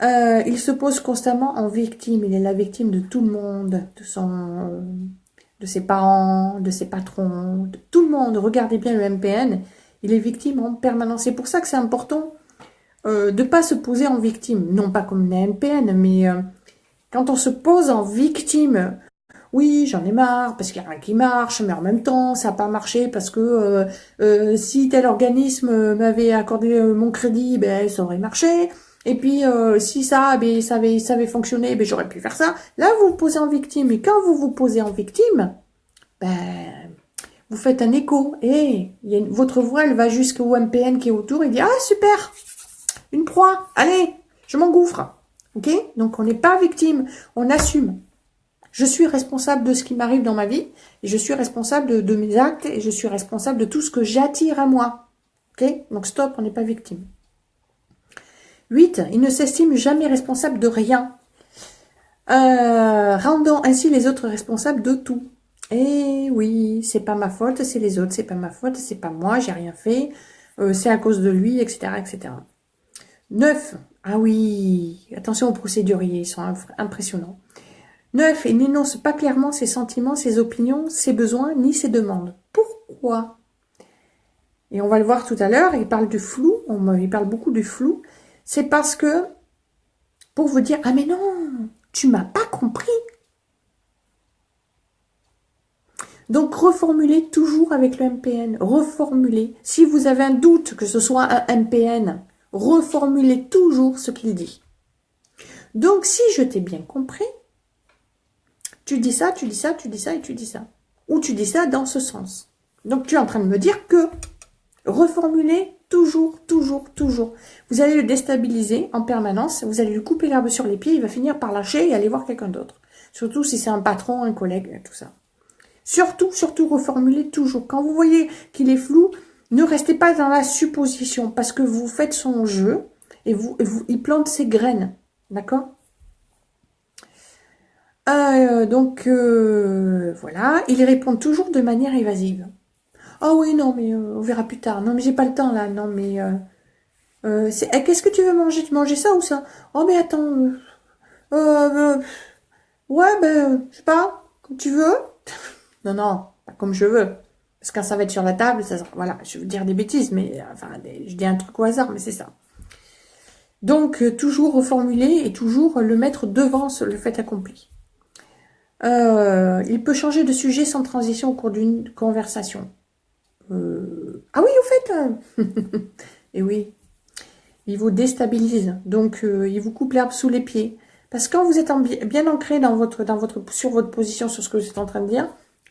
Il se pose constamment en victime. Il est la victime de tout le monde, de ses parents, de ses patrons, de tout le monde. Regardez bien le MPN. Il est victime en permanence. C'est pour ça que c'est important de ne pas se poser en victime. Non pas comme un MPN, mais quand on se pose en victime, oui, j'en ai marre parce qu'il n'y a rien qui marche, mais en même temps, ça n'a pas marché parce que si tel organisme m'avait accordé mon crédit, ben ça aurait marché. Et puis, si ça avait fonctionné, ben j'aurais pu faire ça. Là, vous vous posez en victime. Et quand vous vous posez en victime, ben, vous faites un écho. Et votre voix, elle va jusqu'au MPN qui est autour et dit « Ah, super, une proie, allez, je m'engouffre. » Ok? Donc, on n'est pas victime, on assume. Je suis responsable de ce qui m'arrive dans ma vie. Et je suis responsable de mes actes. Et je suis responsable de tout ce que j'attire à moi. Ok? Donc, stop, on n'est pas victime. 8. Il ne s'estime jamais responsable de rien, rendant ainsi les autres responsables de tout. Et oui, c'est pas ma faute, c'est les autres, c'est pas ma faute, c'est pas moi, j'ai rien fait, c'est à cause de lui, etc., etc. 9. Ah oui, attention aux procéduriers, ils sont impressionnants. 9. Il n'énonce pas clairement ses sentiments, ses opinions, ses besoins, ni ses demandes. Pourquoi? Et on va le voir tout à l'heure, il parle du flou, il parle beaucoup du flou. C'est parce que, pour vous dire, ah mais non, Tu m'as pas compris. Donc, reformulez toujours avec le MPN. Reformulez. Si vous avez un doute que ce soit un MPN, reformulez toujours ce qu'il dit. Donc, si je t'ai bien compris, tu dis ça, tu dis ça, tu dis ça et tu dis ça. Ou tu dis ça dans ce sens. Donc, tu es en train de me dire que reformulez toujours, toujours, toujours. Vous allez le déstabiliser en permanence. Vous allez lui couper l'herbe sur les pieds. Il va finir par lâcher et aller voir quelqu'un d'autre. Surtout si c'est un patron, un collègue, tout ça. Surtout, surtout, reformulez toujours. Quand vous voyez qu'il est flou, ne restez pas dans la supposition parce que vous faites son jeu et il plante ses graines. D'accord? Voilà. Il répond toujours de manière évasive. Oh oui, non, mais on verra plus tard. Non, mais j'ai pas le temps là. Non, mais qu'est-ce que tu veux manger? Tu manges ça ou ça? Oh, mais attends. Ouais, ben, je sais pas. Comme tu veux. Non, non, pas comme je veux. Parce que quand ça va être sur la table, ça, voilà, je veux dire des bêtises, mais enfin, je dis un truc au hasard, mais c'est ça. Donc, toujours reformuler et toujours le mettre devant le fait accompli. Il peut changer de sujet sans transition au cours d'une conversation. Ah oui, au fait, et oui, il vous déstabilise. Donc, il vous coupe l'herbe sous les pieds. Parce que quand vous êtes bien ancré sur votre position, sur ce que vous êtes en train de dire,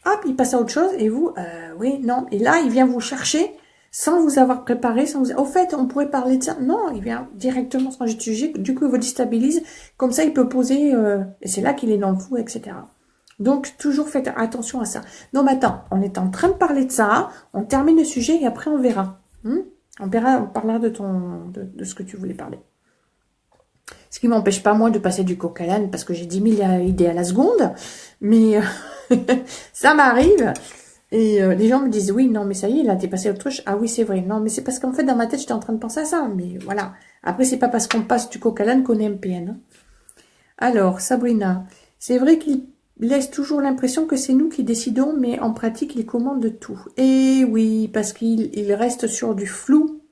hop, il passe à autre chose et vous, oui, non. Et là, il vient vous chercher sans vous avoir préparé, au fait, on pourrait parler de ça. Non, il vient directement changer de sujet. Du coup, il vous déstabilise. Comme ça, il peut poser, et c'est là qu'il est dans le fou, etc. Donc, toujours faites attention à ça. Non, mais attends, on est en train de parler de ça. On termine le sujet et après, on verra. On parlera de ce que tu voulais parler. Ce qui ne m'empêche pas, moi, de passer du coq à l'âne parce que j'ai 10 000 idées à la seconde. Mais ça m'arrive. Et les gens me disent, oui, non, mais ça y est, là, t'es passé à autre chose. Ah oui, c'est vrai. Non, mais c'est parce qu'en fait, dans ma tête, j'étais en train de penser à ça. Mais voilà. Après, c'est pas parce qu'on passe du coq à l'âne qu'on est MPN. Alors, Sabrina, c'est vrai qu'il laisse toujours l'impression que c'est nous qui décidons, mais en pratique, il commande tout. Et oui, parce qu'il reste sur du flou.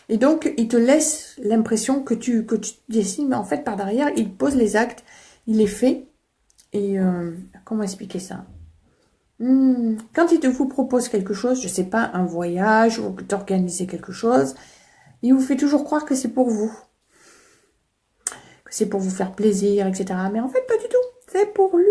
Et donc, il te laisse l'impression que tu décides, mais en fait, par derrière, il pose les actes, il les fait. Et comment expliquer ça? Quand il vous propose quelque chose, je sais pas, un voyage, ou d'organiser quelque chose, il vous fait toujours croire que c'est pour vous. Que c'est pour vous faire plaisir, etc. Mais en fait, pas du tout. C'est pour lui.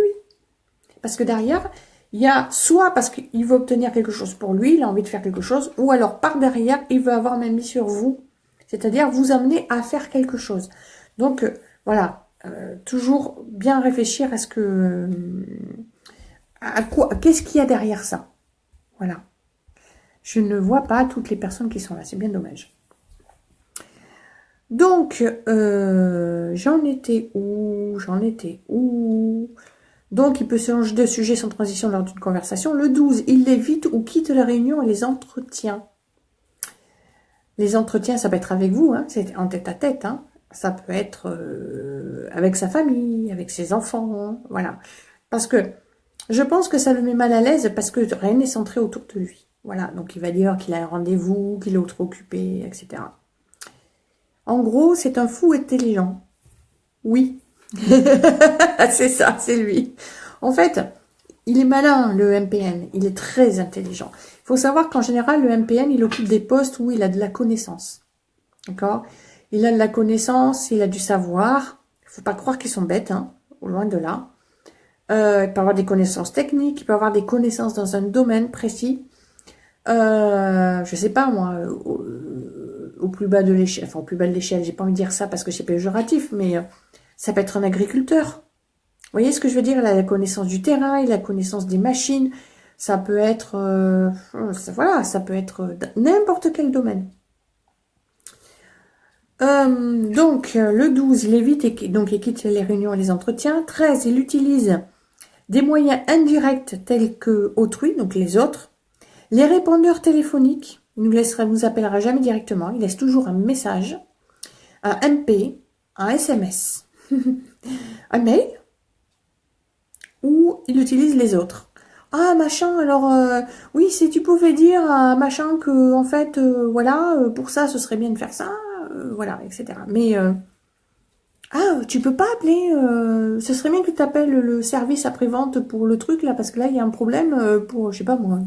Parce que derrière, il y a soit parce qu'il veut obtenir quelque chose pour lui, il a envie de faire quelque chose, ou alors par derrière, il veut avoir même mis sur vous. C'est-à-dire vous amener à faire quelque chose. Donc, voilà. Toujours bien réfléchir à ce que... qu'est-ce qu'il y a derrière ça? Voilà. Je ne vois pas toutes les personnes qui sont là. C'est bien dommage. Donc, j'en étais où? Donc, il peut se changer de sujet sans transition lors d'une conversation. Le 12, il évite ou quitte la réunion et les entretiens. Les entretiens, ça peut être avec vous, hein, c'est en tête-à-tête. Hein. Ça peut être avec sa famille, avec ses enfants. Hein, voilà. Parce que je pense que ça le met mal à l'aise parce que rien n'est centré autour de lui. Voilà. Donc, il va dire qu'il a un rendez-vous, qu'il est trop occupé, etc. En gros, c'est un fou intelligent. Oui. C'est ça, c'est lui. En fait, il est malin, le MPN. Il est très intelligent. Il faut savoir qu'en général, le MPN, il occupe des postes où il a de la connaissance. D'accord? Il a de la connaissance, il a du savoir. Il ne faut pas croire qu'ils sont bêtes, hein, loin de là. Il peut avoir des connaissances techniques, il peut avoir des connaissances dans un domaine précis. Je sais pas, moi, au plus bas de l'échelle, enfin au plus bas de l'échelle, j'ai pas envie de dire ça parce que c'est péjoratif, mais ça peut être un agriculteur. Vous voyez ce que je veux dire? Il a la connaissance du terrain, il a la connaissance des machines, ça peut être, voilà, ça peut être n'importe quel domaine. Donc, le 12, il évite et quitte les réunions et les entretiens. 13, il utilise des moyens indirects tels que autrui, donc les autres. Les répondeurs téléphoniques, il ne vous appellera jamais directement, il laisse toujours un message, un MP, un SMS, un mail, ou il utilise les autres. Ah, machin, alors, oui, si tu pouvais dire à machin que, en fait, voilà, pour ça, ce serait bien de faire ça, voilà, etc. Mais, ah, tu peux pas appeler ce serait bien que tu appelles le service après-vente pour le truc, là, parce que là, il y a un problème pour, je sais pas moi.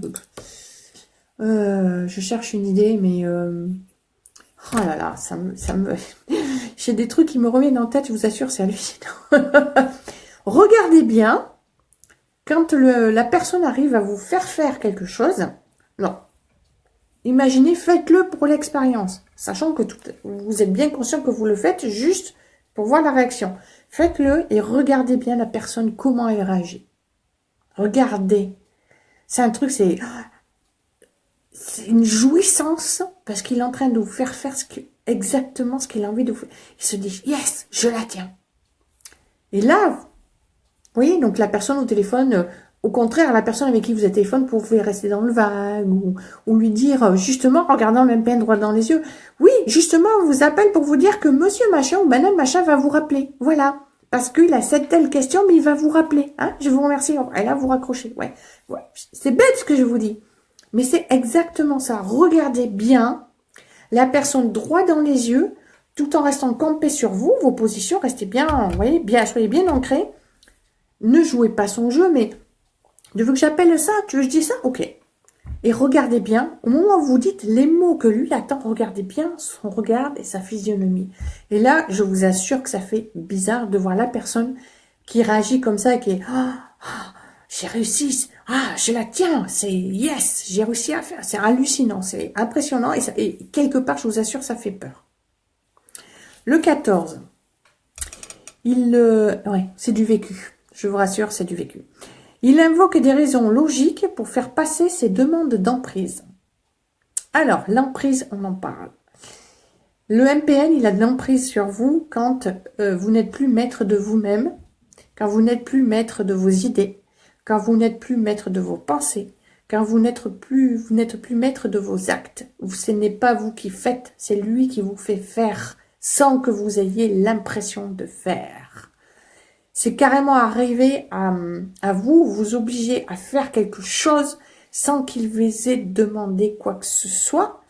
Je cherche une idée, mais... oh là là, ça me... J'ai des trucs qui me reviennent en tête, je vous assure, c'est hallucinant. Regardez bien, quand la personne arrive à vous faire quelque chose, non. Imaginez, faites-le pour l'expérience, sachant que vous êtes bien conscient que vous le faites juste pour voir la réaction. Faites-le et regardez bien la personne, comment elle réagit. Regardez. C'est un truc, c'est une jouissance, parce qu'il est en train de vous faire exactement ce qu'il a envie de vous faire. Il se dit, yes, je la tiens. Et là, vous voyez, donc la personne au téléphone, au contraire, la personne avec qui vous êtes au téléphone, vous pouvez rester dans le vague, ou lui dire, justement, en regardant même peine droit dans les yeux, oui, justement, on vous appelle pour vous dire que monsieur machin ou madame machin va vous rappeler. Voilà. Parce qu'il a cette telle question, mais il va vous rappeler. Hein, je vous remercie. Et là, vous raccrochez. Ouais. C'est bête ce que je vous dis. Mais c'est exactement ça. Regardez bien la personne droit dans les yeux, tout en restant campé sur vous. Vos positions, restez bien, vous voyez, bien, soyez bien ancrés. Ne jouez pas son jeu, mais tu veux que j'appelle ça? Tu veux que je dise ça? Ok. Et regardez bien, au moment où vous dites les mots que lui attend, regardez bien son regard et sa physionomie. Et là, je vous assure que ça fait bizarre de voir la personne qui réagit comme ça et qui est j'ai réussi, je la tiens, c'est yes, j'ai réussi à faire, c'est hallucinant, c'est impressionnant et quelque part, je vous assure, ça fait peur. Le 14, ouais, c'est du vécu, je vous rassure, c'est du vécu. Il invoque des raisons logiques pour faire passer ses demandes d'emprise. Alors, l'emprise, on en parle. Le MPN, il a de l'emprise sur vous quand vous n'êtes plus maître de vous-même, quand vous n'êtes plus maître de vos idées, quand vous n'êtes plus maître de vos pensées, quand vous n'êtes plus maître de vos actes. Ce n'est pas vous qui faites, c'est lui qui vous fait faire sans que vous ayez l'impression de faire. C'est carrément arriver à vous obliger à faire quelque chose sans qu'il vous ait demandé quoi que ce soit,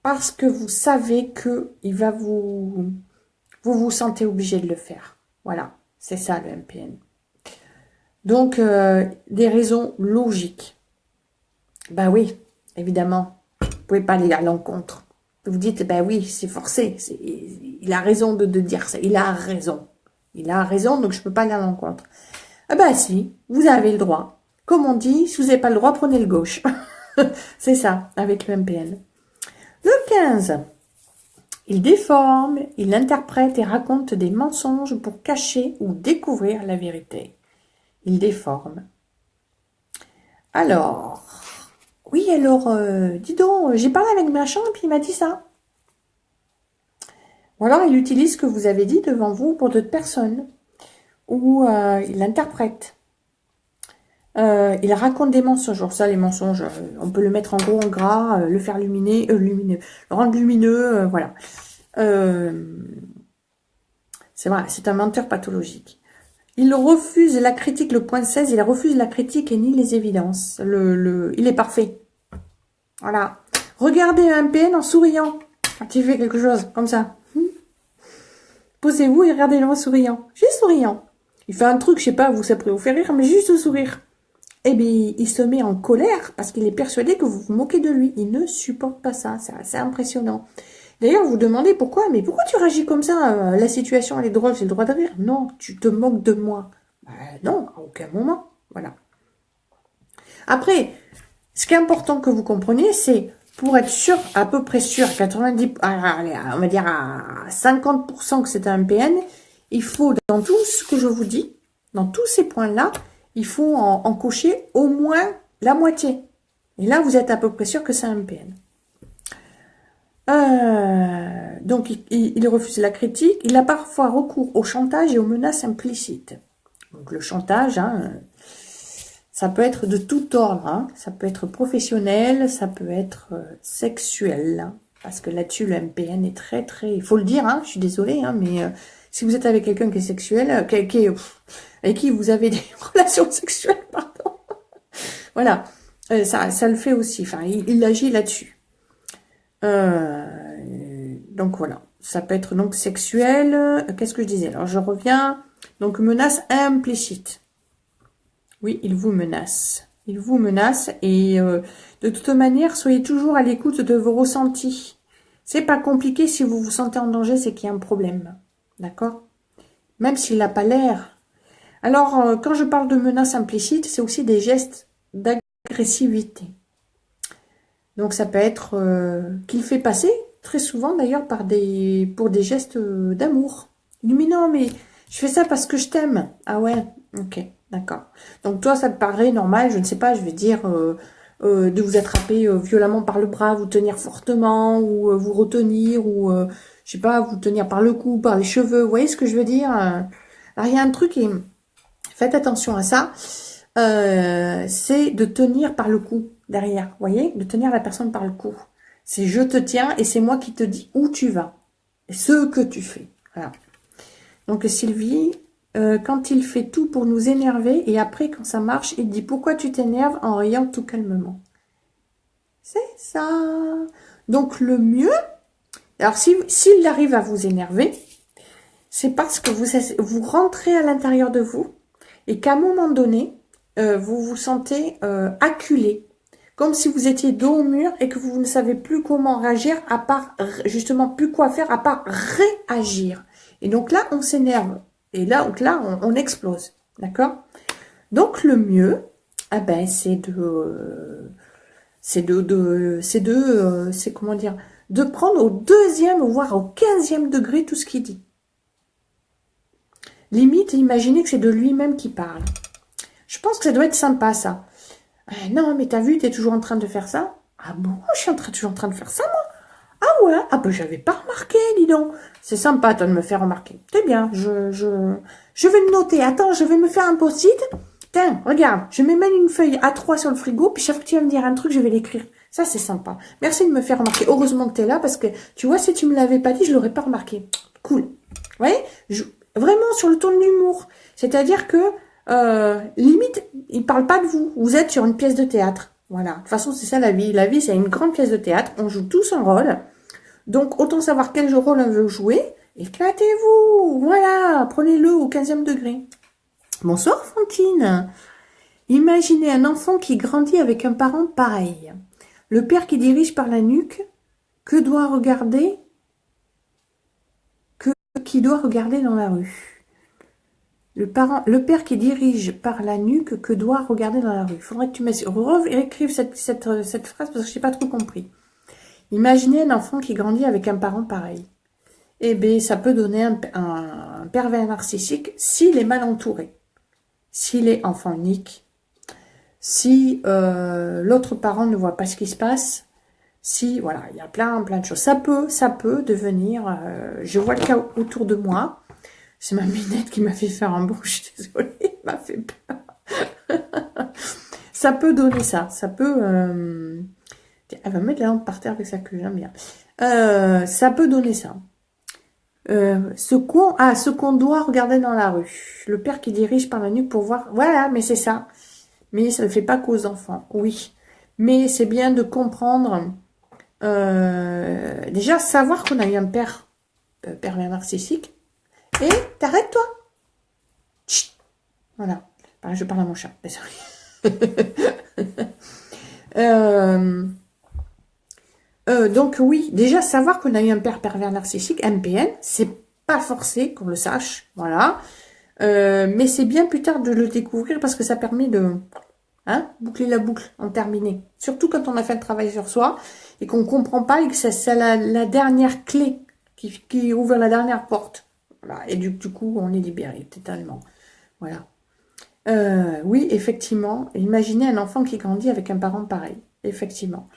parce que vous savez que vous vous sentez obligé de le faire. Voilà, c'est ça le MPN. Donc, des raisons logiques. Ben oui, évidemment, vous ne pouvez pas aller à l'encontre. Vous dites, ben oui, c'est forcé, il a raison de dire ça, il a raison. Il a raison, donc je ne peux pas aller à l'encontre. Ah ben si, vous avez le droit. Comme on dit, si vous n'avez pas le droit, prenez le gauche. C'est ça, avec le MPN. Le 15, il déforme, il interprète et raconte des mensonges pour cacher ou découvrir la vérité. Il déforme. Alors, oui, alors, dis donc, j'ai parlé avec machin et puis il m'a dit ça. Ou alors, il utilise ce que vous avez dit devant vous pour d'autres personnes. Ou il interprète. Il raconte des mensonges. Alors ça, les mensonges, on peut le mettre en gros, en gras, le faire lumineux, le rendre lumineux, voilà. C'est vrai, c'est un menteur pathologique. Il refuse la critique, le point 16, il refuse la critique et nie les évidences. Il est parfait. Voilà. Regardez un MPN en souriant quand il fait quelque chose, comme ça. Posez-vous et regardez-le en souriant. Juste souriant. Il fait un truc, je sais pas, ça pourrait vous faire rire, mais juste sourire. Eh bien, il se met en colère parce qu'il est persuadé que vous vous moquez de lui. Il ne supporte pas ça. C'est assez impressionnant. D'ailleurs, vous vous demandez pourquoi. Mais pourquoi tu réagis comme ça? La situation, elle est drôle, j'ai le droit de rire. Non, tu te moques de moi. Non, à aucun moment. Voilà. Après, ce qui est important que vous compreniez, c'est pour être sûr, à peu près sûr, 90, allez, on va dire à 50% que c'est un MPN, il faut, dans tout ce que je vous dis, dans tous ces points-là, il faut en cocher au moins la moitié. Et là, vous êtes à peu près sûr que c'est un MPN. Donc, il refuse la critique. Il a parfois recours au chantage et aux menaces implicites. Donc, le chantage, ça peut être de tout ordre. Ça peut être professionnel, ça peut être sexuel. Parce que là-dessus, le MPN est très, très... Il faut le dire, je suis désolée, mais si vous êtes avec quelqu'un qui est sexuel, avec qui vous avez des relations sexuelles, pardon. Voilà, ça le fait aussi. Enfin, il agit là-dessus. Donc voilà, ça peut être donc sexuel. Qu'est-ce que je disais? Alors je reviens. Donc, menace implicite. Oui, il vous menace. Il vous menace et de toute manière, soyez toujours à l'écoute de vos ressentis. C'est pas compliqué, si vous vous sentez en danger, c'est qu'il y a un problème. D'accord? Même s'il n'a pas l'air. Alors, quand je parle de menace implicite, c'est aussi des gestes d'agressivité. Donc, ça peut être qu'il fait passer, très souvent d'ailleurs, pour des gestes d'amour. Il dit, mais non, mais je fais ça parce que je t'aime. Ah ouais, ok, d'accord. Donc, toi, ça te paraît normal, je ne sais pas, je vais dire, de vous attraper violemment par le bras, vous tenir fortement, ou vous retenir, ou, je sais pas, vous tenir par le cou, par les cheveux. Vous voyez ce que je veux dire? Alors, il y a un truc, et faites attention à ça, c'est de tenir par le cou derrière, vous voyez, de tenir la personne par le cou. C'est je te tiens et c'est moi qui te dis où tu vas, et ce que tu fais. Voilà. Donc Sylvie, quand il fait tout pour nous énerver et après quand ça marche, il dit pourquoi tu t'énerves en riant tout calmement. C'est ça. Donc le mieux, alors s'il arrive à vous énerver, c'est parce que vous rentrez à l'intérieur de vous et qu'à un moment donné, vous vous sentez acculé, comme si vous étiez dos au mur et que vous ne savez plus comment réagir, à part, justement, plus quoi faire, à part réagir. Et donc là, on s'énerve. Et là, on explose. D'accord? Donc le mieux, ah ben, c'est comment dire, de prendre au 2e, voire au 15e degré tout ce qu'il dit. Limite, imaginez que c'est de lui-même qui parle. Je pense que ça doit être sympa, ça. Non, mais t'as vu, t'es toujours en train de faire ça? Ah bon, je suis toujours en train de faire ça, moi? Ah ouais? Ah ben, j'avais pas remarqué, dis donc. C'est sympa, toi, de me faire remarquer. C'est bien, je vais le noter. Attends, je vais me faire un post-it. Tiens, regarde, je mets même une feuille A3 sur le frigo, puis chaque fois que tu vas me dire un truc, je vais l'écrire. Ça, c'est sympa. Merci de me faire remarquer. Heureusement que t'es là, parce que, tu vois, si tu me l'avais pas dit, je l'aurais pas remarqué. Cool. Vous voyez? Vraiment sur le ton de l'humour. C'est-à-dire que, limite, il parle pas de vous. Vous êtes sur une pièce de théâtre. Voilà. De toute façon, c'est ça la vie. La vie, c'est une grande pièce de théâtre. On joue tous un rôle. Donc, autant savoir quel rôle on veut jouer. Éclatez-vous. Voilà. Prenez-le au 15e degré. Bonsoir, Fantine. Imaginez un enfant qui grandit avec un parent pareil. Le père qui dirige par la nuque, que doit regarder, qui doit regarder dans la rue. Le père qui dirige par la nuque, que doit regarder dans la rue. Il faudrait que tu réécrives cette phrase parce que je n'ai pas trop compris. Imaginez un enfant qui grandit avec un parent pareil. Eh bien, ça peut donner un pervers narcissique s'il est mal entouré. S'il est enfant unique, si l'autre parent ne voit pas ce qui se passe, si, voilà, il y a plein de choses. Ça peut devenir, je vois le cas autour de moi. C'est ma minette qui m'a fait faire un bond, je suis désolée, elle m'a fait peur. Ça peut donner ça, ça peut... elle va mettre la lampe par terre avec sa queue, j'aime bien. Ça peut donner ça. Ce qu'on doit regarder dans la rue. Le père qui dirige par la nuque pour voir... Voilà, mais c'est ça. Mais ça ne fait pas qu'aux enfants, oui. Mais c'est bien de comprendre... déjà, savoir qu'on a eu un père pervers narcissique. Et t'arrêtes, toi. Chut. Voilà. Je parle à mon chat. Donc oui, déjà savoir qu'on a eu un père pervers narcissique, MPN, c'est pas forcé qu'on le sache, voilà. Mais c'est bien plus tard de le découvrir parce que ça permet de boucler la boucle, en terminer. Surtout quand on a fait le travail sur soi et qu'on comprend pas et que c'est la dernière clé qui ouvre la dernière porte. Voilà. Et du coup, on est libéré totalement. Voilà. Oui, effectivement. Imaginez un enfant qui grandit avec un parent pareil. Effectivement.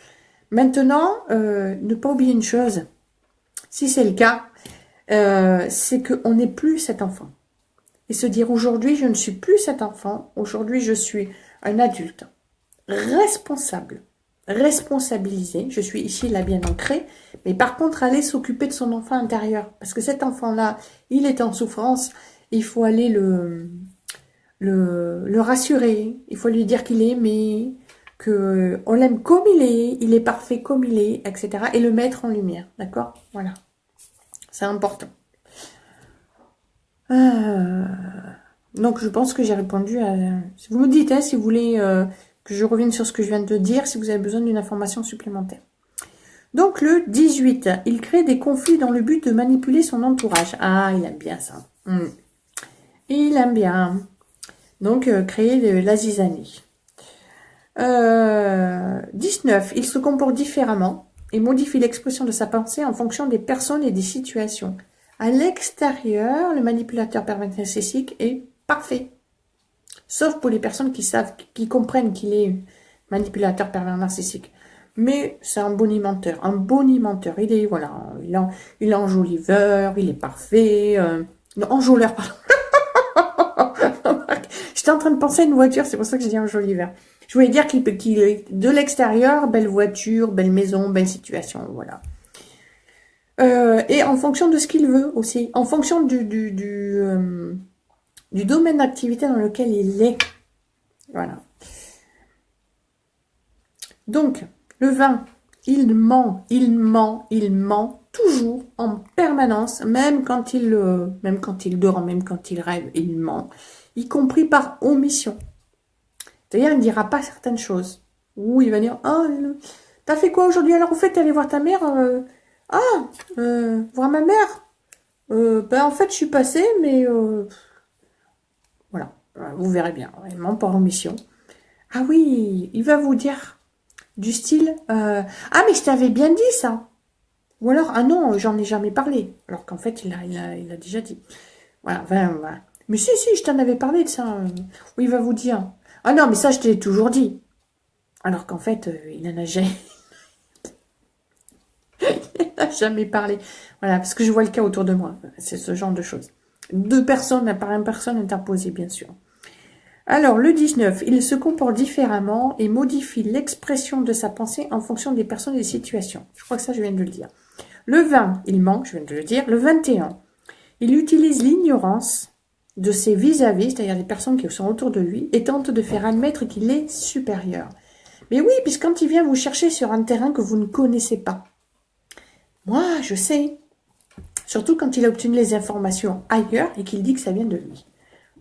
Maintenant, ne pas oublier une chose. Si c'est le cas, c'est qu'on n'est plus cet enfant. Et se dire aujourd'hui, je ne suis plus cet enfant. Aujourd'hui, je suis un adulte responsable, responsabilisé. Je suis ici, là, bien ancré. Mais par contre, aller s'occuper de son enfant intérieur. Parce que cet enfant-là, il est en souffrance. Il faut aller le rassurer. Il faut lui dire qu'il est aimé, qu'on l'aime comme il est parfait comme il est, etc. Et le mettre en lumière, d'accord? Voilà. C'est important. Donc, je pense que j'ai répondu à... Si vous me dites, hein, si vous voulez que je revienne sur ce que je viens de dire, si vous avez besoin d'une information supplémentaire. Donc, le 18, il crée des conflits dans le but de manipuler son entourage. Ah, il aime bien ça. Il aime bien. Donc, créer la zizanie. 19, il se comporte différemment et modifie l'expression de sa pensée en fonction des personnes et des situations. À l'extérieur, le manipulateur pervers narcissique est parfait. Sauf pour les personnes qui savent, qui comprennent qu'il est manipulateur pervers narcissique. Mais c'est un bonimenteur. Un bonimenteur. Il est, voilà, il est enjoliveur, il est parfait. Non, enjôleur, pardon. J'étais en train de penser à une voiture, c'est pour ça que j'ai dit enjoliveur. Je voulais dire qu'il est de l'extérieur, belle voiture, belle maison, belle situation, voilà. Et en fonction de ce qu'il veut aussi, en fonction du domaine d'activité dans lequel il est. Voilà. Donc, le 20, il ment toujours, en permanence, même quand il dort, même quand il rêve, il ment, y compris par omission. C'est-à-dire, il ne dira pas certaines choses. Ou il va dire, ah, t'as fait quoi aujourd'hui? Alors, au fait, t'es allé voir ta mère? Voir ma mère? Ben, en fait, je suis passée, mais voilà, vous verrez bien, vraiment par omission. Ah oui, il va vous dire du style, ah, mais je t'avais bien dit ça. Ou alors, ah non, j'en ai jamais parlé. Alors qu'en fait, il a déjà dit. Voilà, voilà. Mais si, je t'en avais parlé de ça. Oui, il va vous dire, ah non, mais ça, je t'ai toujours dit. Alors qu'en fait, il n'en a jamais... il n'a jamais parlé. Voilà, parce que je vois le cas autour de moi. C'est ce genre de choses. Deux personnes, par une personne interposée, bien sûr. Alors, le 19, il se comporte différemment et modifie l'expression de sa pensée en fonction des personnes et des situations. Je crois que ça, je viens de le dire. Le 20, il ment, je viens de le dire. Le 21, il utilise l'ignorance de ses vis-à-vis, c'est-à-dire des personnes qui sont autour de lui, et tente de faire admettre qu'il est supérieur. Mais oui, puisque quand il vient vous chercher sur un terrain que vous ne connaissez pas, moi, je sais. Surtout quand il a obtenu les informations ailleurs et qu'il dit que ça vient de lui.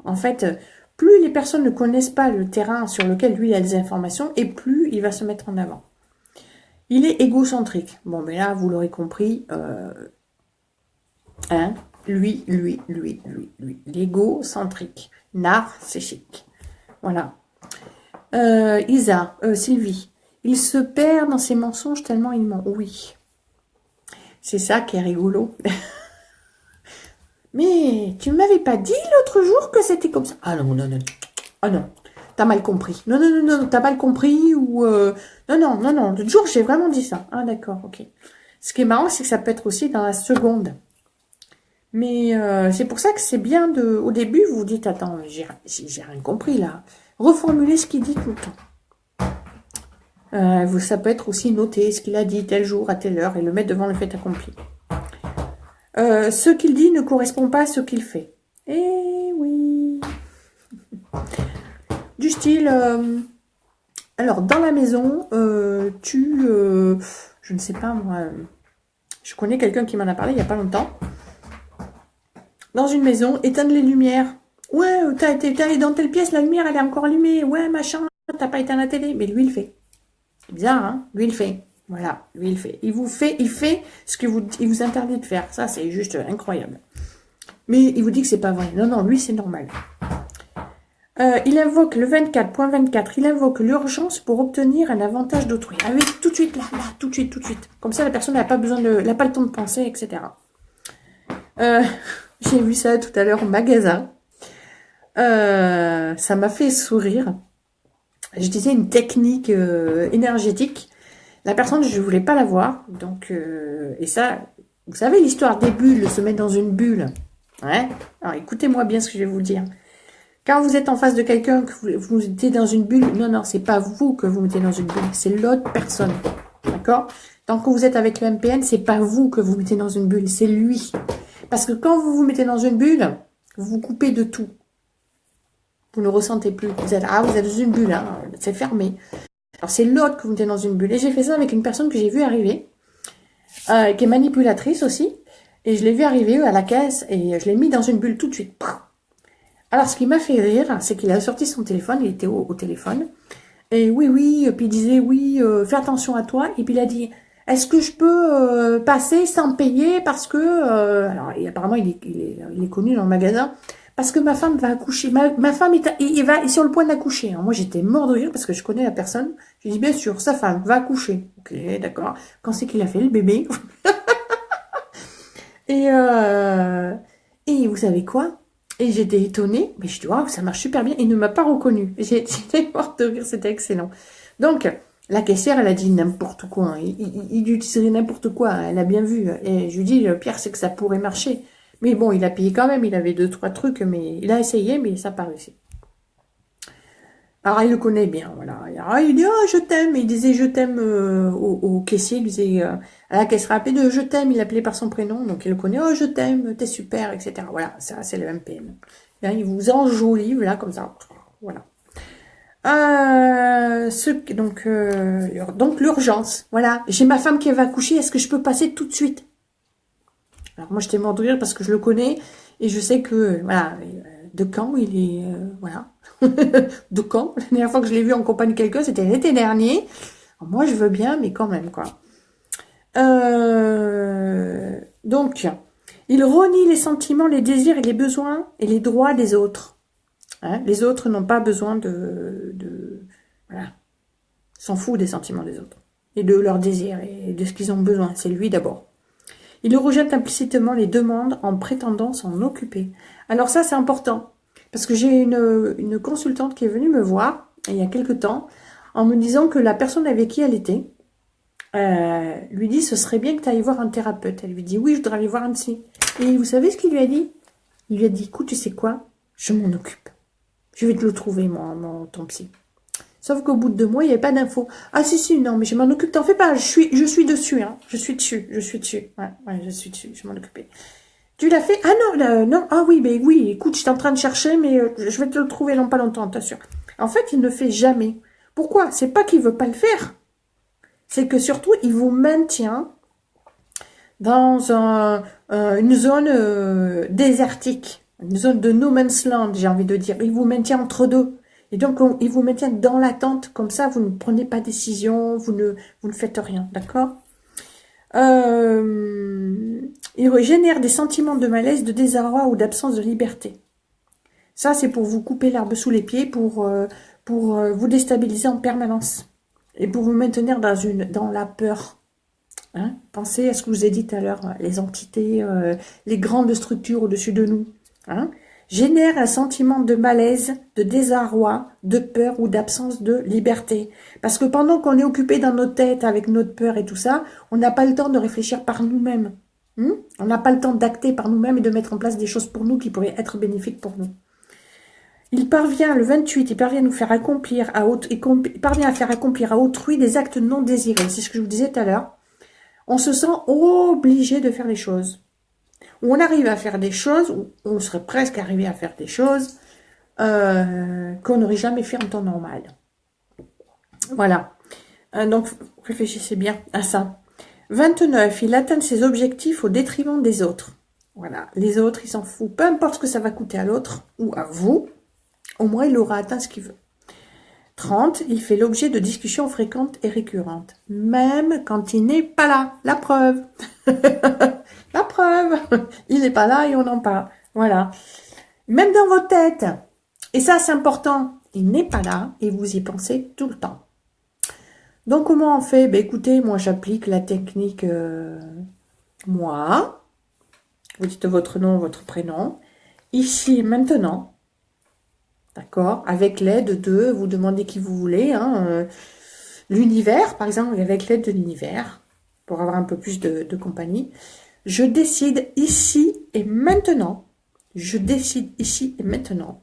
En fait, plus les personnes ne connaissent pas le terrain sur lequel lui a des informations, et plus il va se mettre en avant. Il est égocentrique. Bon, mais là, vous l'aurez compris, lui, l'égocentrique, narcissique. Voilà. Sylvie, il se perd dans ses mensonges tellement il ment. Oui. C'est ça qui est rigolo. Mais tu ne m'avais pas dit l'autre jour que c'était comme ça. Ah non. Ah non, t'as mal compris. Non, t'as mal compris ou... Non. L'autre jour, j'ai vraiment dit ça. Ah d'accord, ok. Ce qui est marrant, c'est que ça peut être aussi dans la seconde. Mais c'est pour ça que c'est bien de... Au début, vous vous dites, attends, j'ai rien compris là. Reformulez ce qu'il dit tout le temps. Ça peut être aussi noter ce qu'il a dit tel jour, à telle heure, et le mettre devant le fait accompli. Ce qu'il dit ne correspond pas à ce qu'il fait. Eh oui. Du style... alors, dans la maison, je ne sais pas, moi... je connais quelqu'un qui m'en a parlé il n'y a pas longtemps. Dans une maison, éteindre les lumières. Ouais, t'as allé dans telle pièce, la lumière, elle est encore allumée. Ouais, machin, t'as pas éteint la télé. Mais lui, il fait. C'est bizarre, hein? Lui, il fait. Voilà, lui, il fait. Il fait ce que il vous interdit de faire. Ça, c'est juste incroyable. Mais il vous dit que c'est pas vrai. Non, lui, c'est normal. Il invoque le 24.24. Il invoque l'urgence pour obtenir un avantage d'autrui. Ah oui, tout de suite, là, tout de suite. Comme ça, la personne n'a pas besoin n'a pas le temps de penser, etc. J'ai vu ça tout à l'heure au magasin. Ça m'a fait sourire. Je disais une technique énergétique. La personne, je voulais pas la voir. Donc, et ça, vous savez, l'histoire des bulles, se mettre dans une bulle. Ouais. Alors, écoutez-moi bien ce que je vais vous dire. Quand vous êtes en face de quelqu'un, que vous mettez dans une bulle, non, c'est pas vous que vous mettez dans une bulle, c'est l'autre personne. D'accord? Tant que vous êtes avec le MPN, c'est pas vous que vous mettez dans une bulle, c'est lui. Parce que quand vous vous mettez dans une bulle, vous vous coupez de tout. Vous ne ressentez plus. Vous êtes dans une bulle, hein, c'est fermé. Alors c'est l'autre que vous mettez dans une bulle. Et j'ai fait ça avec une personne que j'ai vue arriver, qui est manipulatrice aussi. Et je l'ai vu arriver à la caisse et je l'ai mis dans une bulle tout de suite. Alors, ce qui m'a fait rire, c'est qu'il a sorti son téléphone, il était au téléphone. Et oui, oui, puis il disait, oui, fais attention à toi. Et puis il a dit, est-ce que je peux passer sans payer parce que... alors, et apparemment, il est connu dans le magasin. Parce que ma femme va accoucher. Ma femme est sur le point d'accoucher. Moi, j'étais mort de rire parce que je connais la personne. J'ai dit, bien sûr, sa femme va accoucher. Ok, d'accord. Quand c'est qu'il a fait le bébé? Et, et vous savez quoi? Et j'étais étonnée, mais je dis, waouh, ça marche super bien. Il ne m'a pas reconnue. J'étais morte de rire, c'était excellent. Donc, la caissière, elle a dit n'importe quoi. Hein. Il utiliserait n'importe quoi, hein. Elle a bien vu. Et je lui dis, le pire, c'est que ça pourrait marcher. Mais bon, il a payé quand même. Il avait 2, 3 trucs, mais il a essayé, mais ça n'a pas réussi. Alors, il le connaît bien, voilà. Alors, il dit, oh, je t'aime. Il disait, je t'aime au caissier. Il disait, à la caisse rapide, je t'aime. Il l'appelait par son prénom. Donc, il le connaît. Oh, je t'aime, t'es super, etc. Voilà, ça, c'est le MPM. Là, il vous enjolive, là, comme ça. Voilà. Donc, l'urgence. Voilà. J'ai ma femme qui va accoucher. Est-ce que je peux passer tout de suite? Alors, moi, j'étais mort de rire parce que je le connais. Et je sais que, voilà, de quand il est... voilà. De quand? La dernière fois que je l'ai vu en compagnie de quelqu'un, c'était l'été dernier. Alors, moi, je veux bien, mais quand même, quoi. Donc, il renie les sentiments, les désirs et les besoins et les droits des autres. Hein, les autres n'ont pas besoin voilà. S'en fout des sentiments des autres. Et de leurs désirs et de ce qu'ils ont besoin. C'est lui d'abord. Il rejette implicitement les demandes en prétendant s'en occuper. Alors ça, c'est important. Parce que j'ai une consultante qui est venue me voir, il y a quelque temps, en me disant que la personne avec qui elle était, lui dit, ce serait bien que tu ailles voir un thérapeute. Elle lui dit, oui, je voudrais aller voir un psy. Et vous savez ce qu'il lui a dit? Il lui a dit, écoute, tu sais quoi? Je m'en occupe. Je vais te le trouver, ton psy. Sauf qu'au bout de 2 mois, il n'y avait pas d'infos. Ah si, non, mais je m'en occupe, t'en fais pas, je suis dessus, hein. Je suis dessus. Ouais, je suis dessus, je m'en occupais. Tu l'as fait? Ah non, non, ah oui, ben oui, écoute, j'étais en train de chercher, mais je vais te le trouver dans pas longtemps, t'assure. En fait, il ne fait jamais. Pourquoi? C'est pas qu'il veut pas le faire. C'est que surtout, il vous maintient dans une zone désertique, une zone de no man's land, j'ai envie de dire. Il vous maintient entre deux. Et donc, il vous maintient dans l'attente, comme ça, vous ne prenez pas de décision, vous ne faites rien, d'accord? Il génère des sentiments de malaise, de désarroi ou d'absence de liberté. Ça, c'est pour vous couper l'herbe sous les pieds, pour vous déstabiliser en permanence. Et pour vous maintenir dans la peur. Hein? Pensez à ce que je vous ai dit tout à l'heure, les entités, les grandes structures au-dessus de nous. Hein? Génère un sentiment de malaise, de désarroi, de peur ou d'absence de liberté. Parce que pendant qu'on est occupé dans nos têtes avec notre peur et tout ça, on n'a pas le temps de réfléchir par nous-mêmes. On n'a pas le temps d'acter par nous-mêmes et de mettre en place des choses pour nous qui pourraient être bénéfiques pour nous. Il parvient, le 28, il parvient à nous faire accomplir il parvient à faire accomplir à autrui des actes non désirés. C'est ce que je vous disais tout à l'heure. On se sent obligé de faire les choses. On arrive à faire des choses, ou on serait presque arrivé à faire des choses qu'on n'aurait jamais fait en temps normal. Voilà. Donc, réfléchissez bien à ça. 29, il atteint ses objectifs au détriment des autres. Voilà. Les autres, il s'en fout. Peu importe ce que ça va coûter à l'autre ou à vous, au moins il aura atteint ce qu'il veut. 30, il fait l'objet de discussions fréquentes et récurrentes, même quand il n'est pas là. La preuve. La preuve. Il n'est pas là et on en parle. Voilà. Même dans vos têtes. Et ça, c'est important. Il n'est pas là et vous y pensez tout le temps. Donc, comment on fait? Ben, écoutez, moi, j'applique la technique moi. Vous dites votre nom, votre prénom. Ici, maintenant. D'accord? Avec l'aide de, vous demandez qui vous voulez, hein, l'univers, par exemple, avec l'aide de l'univers, pour avoir un peu plus de compagnie. Je décide ici et maintenant, je décide ici et maintenant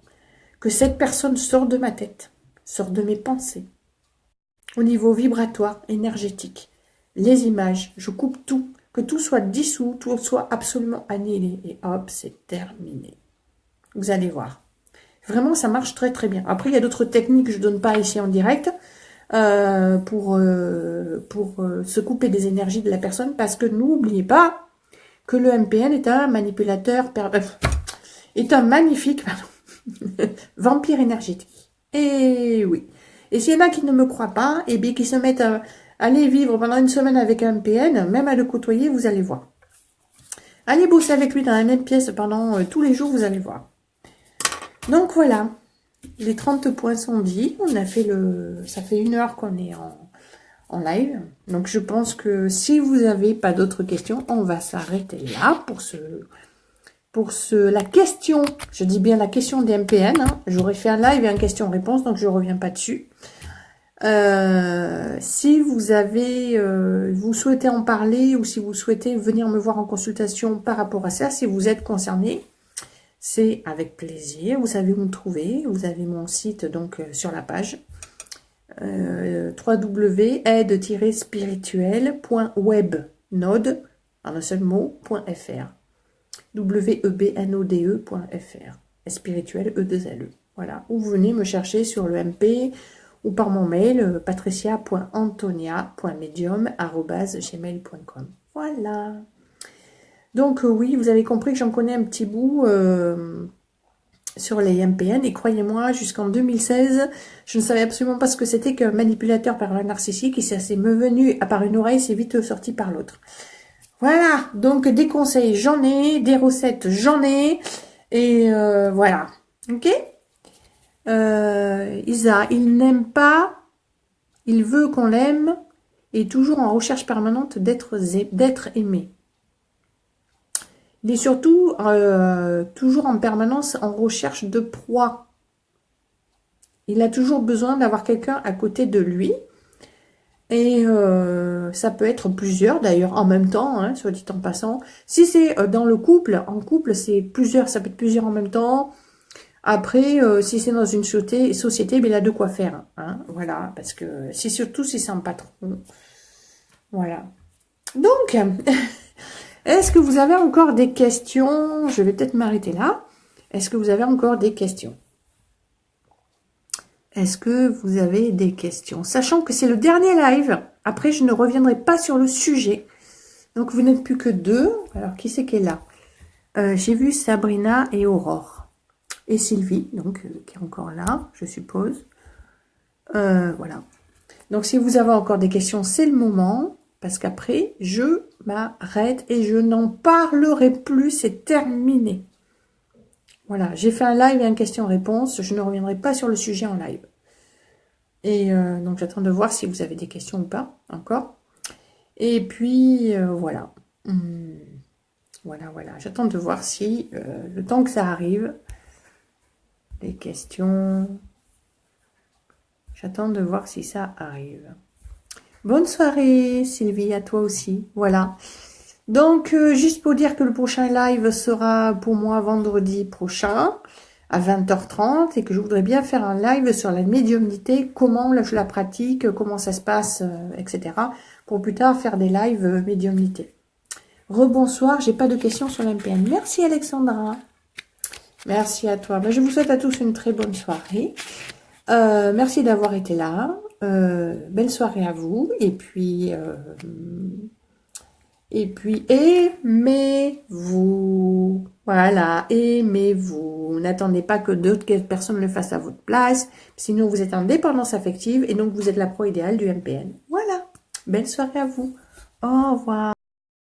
que cette personne sort de ma tête, sort de mes pensées, au niveau vibratoire, énergétique. Les images, je coupe tout, que tout soit dissous, tout soit absolument annihilé, et hop, c'est terminé. Vous allez voir. Vraiment, ça marche très très bien. Après, il y a d'autres techniques que je ne donne pas ici en direct pour se couper des énergies de la personne. Parce que n'oubliez pas que le MPN est un manipulateur, est un magnifique vampire énergétique. Et oui. Et s'il y en a qui ne me croient pas, et bien qui se mettent à aller vivre pendant une semaine avec un MPN, même à le côtoyer, vous allez voir. Allez bosser avec lui dans la même pièce pendant tous les jours, vous allez voir. Donc voilà, les 30 points sont dits. On a fait ça fait 1 heure qu'on est en live. Donc je pense que si vous n'avez pas d'autres questions, on va s'arrêter là pour la question. Je dis bien la question des MPN. Hein. J'aurais fait un live et une question-réponse, donc je ne reviens pas dessus. Si vous avez, vous souhaitez en parler ou si vous souhaitez venir me voir en consultation par rapport à ça, si vous êtes concerné, c'est avec plaisir. Vous savez où me trouver. Vous avez mon site donc sur la page www.aide-spirituel.webnode en un seul mot.fr webnode.fr spirituel E2LE. Voilà, ou vous venez me chercher sur le MP ou par mon mail patricia.antonia.medium@gmail.com. Voilà. Donc oui, vous avez compris que j'en connais un petit bout sur les MPN et croyez-moi, jusqu'en 2016, je ne savais absolument pas ce que c'était qu'un manipulateur pervers narcissique et ça s'est me venu à par une oreille, c'est vite sorti par l'autre. Voilà, donc des conseils j'en ai, des recettes j'en ai et voilà, ok. Isa, il n'aime pas, il veut qu'on l'aime et toujours en recherche permanente d'être aimé. Il est surtout toujours en permanence en recherche de proie. Il a toujours besoin d'avoir quelqu'un à côté de lui. Et ça peut être plusieurs d'ailleurs en même temps, hein, soit dit en passant. Si c'est dans le couple, en couple c'est plusieurs, ça peut être plusieurs en même temps. Après, si c'est dans une société, ben, il a de quoi faire. Hein, voilà, parce que c'est surtout si c'est un patron. Voilà. Donc, est-ce que vous avez encore des questions? Je vais peut-être m'arrêter là. Est-ce que vous avez encore des questions? Est-ce que vous avez des questions? Sachant que c'est le dernier live. Après, je ne reviendrai pas sur le sujet. Donc, vous n'êtes plus que 2. Alors, qui c'est qui est là? J'ai vu Sabrina et Aurore. Et Sylvie, donc, qui est encore là, je suppose. Voilà. Donc, si vous avez encore des questions, c'est le moment. Parce qu'après, je m'arrête et je n'en parlerai plus. C'est terminé. Voilà, j'ai fait un live et une question-réponse. Je ne reviendrai pas sur le sujet en live. Et donc, j'attends de voir si vous avez des questions ou pas, encore. Et puis, voilà. Voilà. J'attends de voir si, le temps que ça arrive, les questions... J'attends de voir si ça arrive. Bonne soirée, Sylvie, à toi aussi. Voilà. Donc, juste pour dire que le prochain live sera pour moi vendredi prochain à 20h30 et que je voudrais bien faire un live sur la médiumnité, comment je la pratique, comment ça se passe, etc. Pour plus tard faire des lives médiumnité. Rebonsoir, j'ai pas de questions sur l'MPN. Merci Alexandra. Merci à toi. Ben, je vous souhaite à tous une très bonne soirée. Merci d'avoir été là. Belle soirée à vous. Et puis aimez-vous. Voilà, aimez-vous. N'attendez pas que d'autres personnes le fassent à votre place. Sinon, vous êtes en dépendance affective et donc vous êtes la proie idéale du MPN. Voilà. Belle soirée à vous. Au revoir.